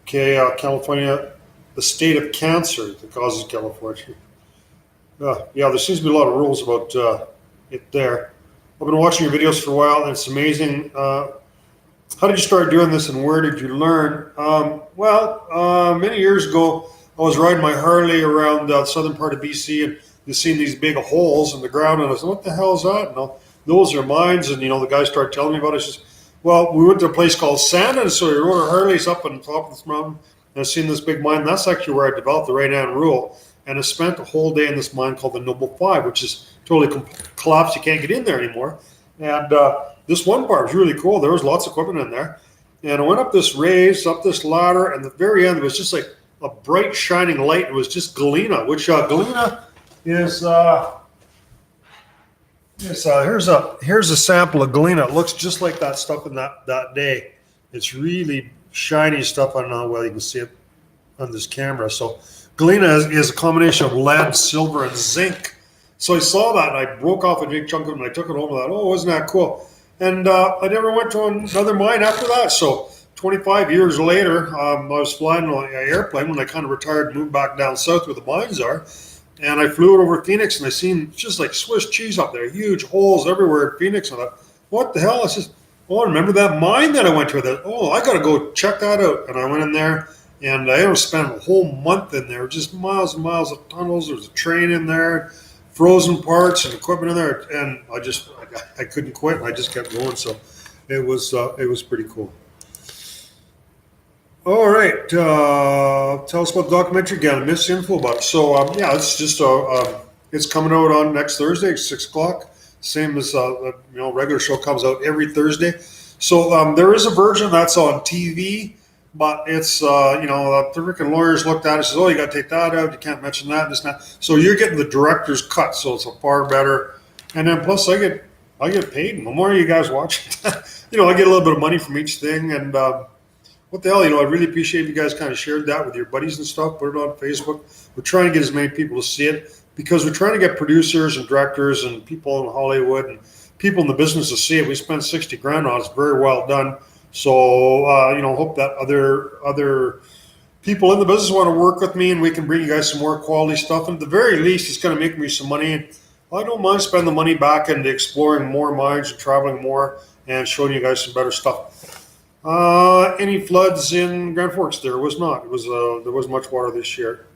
California, the state of cancer that causes California. Yeah, there seems to be a lot of rules about it there. I've been watching your videos for a while, and it's amazing. How did you start doing this, and where did you learn? Many years ago, I was riding my Harley around the southern part of BC, and you seen these big holes in the ground, and I said, "What the hell is that?" And those are mines, and the guy started telling me about it. I said, well, we went to a place called Sandon, so we rode our Harleys up on top of this mountain, and I seen this big mine. And that's actually where I developed the right-hand rule. and I spent a whole day in this mine called the Noble 5, which is totally collapsed. You can't get in there anymore. And this one part was really cool. There was lots of equipment in there. And I went up this raise, up this ladder, and at the very end, it was just like a bright, shining light. It was just galena, which galena is, here's a sample of galena. It looks just like that stuff in that day. It's really shiny stuff. I don't know how well you can see it on this camera. So galena is a combination of lead, silver, and zinc. So I saw that, and I broke off a big chunk of it, and I took it home and thought, oh, isn't that cool? And I never went to another mine after that. So 25 years later, I was flying an airplane when I kind of retired and moved back down south where the mines are. And I flew it over Phoenix, and I seen just like Swiss cheese up there, huge holes everywhere in Phoenix. And I thought, what the hell? I said, oh, I remember that mine that I went to. I got to go check that out. And I went in there, and I spent a whole month in there, just miles and miles of tunnels. There was a train in there, frozen parts and equipment in there, and I couldn't quit. I just kept going. So it was pretty cool. All right, tell us about the documentary again. I missed info about it. So it's just it's coming out on next Thursday at 6:00. Same as regular show comes out every Thursday. So there is a version that's on TV. But it's, the freaking lawyers looked at it and says, oh, you got to take that out. You can't mention that and this and that. So you're getting the director's cut. So it's a far better. And then plus I get paid. The more you guys watch, I get a little bit of money from each thing. And what the hell, I really appreciate if you guys kind of shared that with your buddies and stuff. Put it on Facebook. We're trying to get as many people to see it because we're trying to get producers and directors and people in Hollywood and people in the business to see it. We spent $60,000 on it. It's very well done. So, hope that other people in the business want to work with me and we can bring you guys some more quality stuff. And at the very least, it's going to make me some money. And I don't mind spending the money back into exploring more mines and traveling more and showing you guys some better stuff. Any floods in Grand Forks? There was not. It was there was much water this year.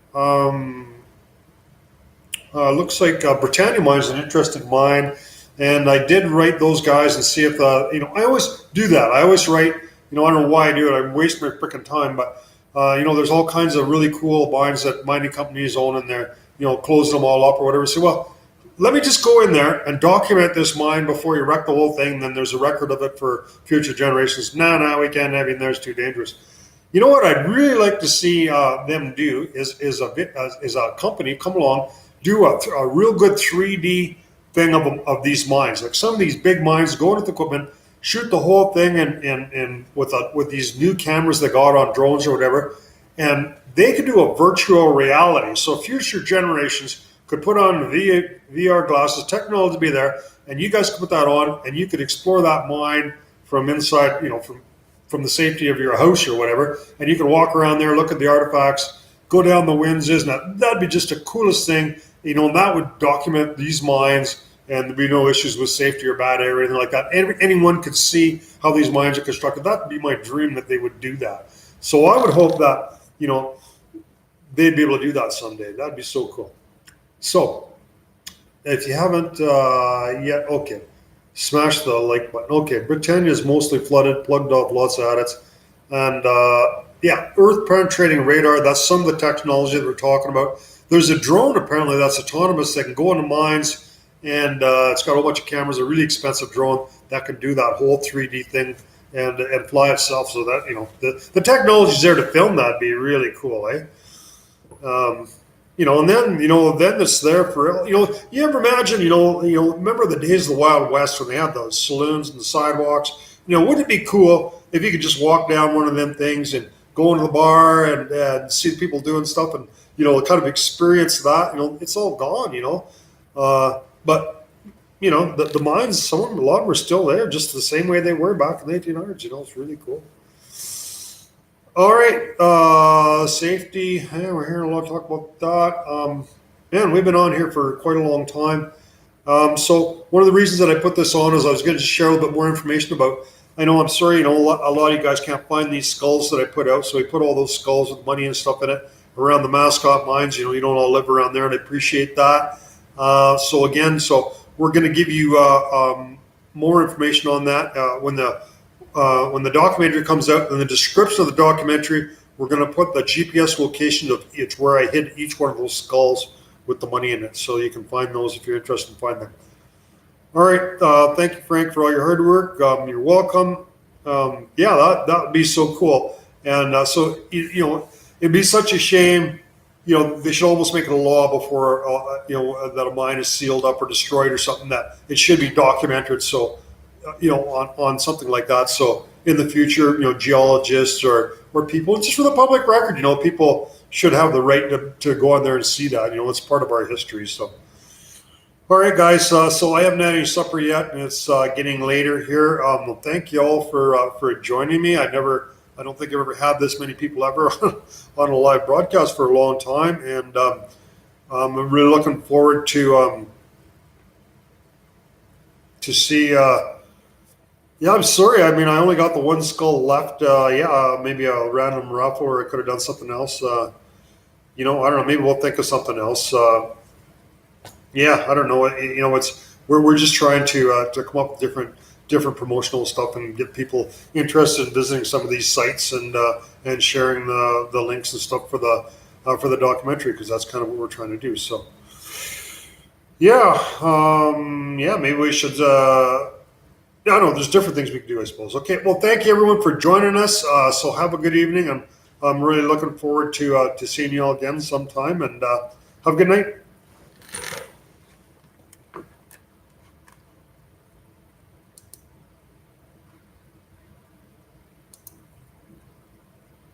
Looks like Britannia Mine is an interesting mine. And I did write those guys and see if, I always do that. I always write, I don't know why I do it. I waste my freaking time. But, there's all kinds of really cool mines that mining companies own and they're, closing them all up or whatever. So, well, let me just go in there and document this mine before you wreck the whole thing. And then there's a record of it for future generations. No, we can't have it in there. It's too dangerous. You know what I'd really like to see them do is a company come along, do a real good 3D thing of these mines. Like some of these big mines, go into the equipment, shoot the whole thing and with these new cameras they got on drones or whatever, and they could do a virtual reality. So future generations could put on VR glasses, technology would be there, and you guys could put that on and you could explore that mine from inside, from the safety of your house or whatever, and you could walk around there, look at the artifacts, go down the winzes, and that'd be just the coolest thing. And that would document these mines, and there'd be no issues with safety or bad area or anything like that. Anyone could see how these mines are constructed. That'd be my dream that they would do that. So I would hope that, they'd be able to do that someday. That'd be so cool. So if you haven't yet, okay, smash the like button. Okay, Britannia is mostly flooded, plugged off, lots of adits. And earth penetrating radar, that's some of the technology that we're talking about. There's a drone apparently that's autonomous that can go into mines, and it's got a whole bunch of cameras. A really expensive drone that can do that whole 3D thing and fly itself. So that the technology's there to film that. Would be really cool, eh? And then it's there for you ever imagine remember the days of the Wild West when they had those saloons and the sidewalks. Wouldn't it be cool if you could just walk down one of them things and go into the bar and see the people doing stuff and kind of experience that. It's all gone. But the mines, a lot of them are still there, just the same way they were back in the 1800s. It's really cool. All right, safety. Yeah, we're hearing a lot of talk about that. We've been on here for quite a long time. So one of the reasons that I put this on is I was going to share a little bit more information about. I know, I'm sorry, a lot of you guys can't find these skulls that I put out. So we put all those skulls with money and stuff in it around the mascot mines. You don't all live around there, and I appreciate that. So we're going to give you more information on that when the documentary comes out. In the description of the documentary, we're going to put the GPS location of each where I hid each one of those skulls with the money in it, so you can find those if you're interested in finding them. All right, thank you, Frank, for all your hard work. You're welcome. Yeah, that would be so cool. And so it'd be such a shame. They should almost make it a law before that a mine is sealed up or destroyed or something, that it should be documented. So on something like that. So in the future, geologists or people, just for the public record, people should have the right to go on there and see that. It's part of our history. So. All right, guys. So I haven't had any supper yet, and it's getting later here. Thank you all for joining me. I don't think I've ever had this many people ever on a live broadcast for a long time, and I'm really looking forward to see. Yeah, I'm sorry. I mean, I only got the one skull left. Maybe a random raffle, or I could have done something else. I don't know. Maybe we'll think of something else. Yeah, I don't know. We're just trying to come up with different promotional stuff and get people interested in visiting some of these sites and sharing the links and stuff for the documentary, because that's kind of what we're trying to do. So maybe we should. I don't know. There's different things we can do, I suppose. Okay. Well, thank you everyone for joining us. So have a good evening, and I'm really looking forward to seeing you all again sometime. And have a good night.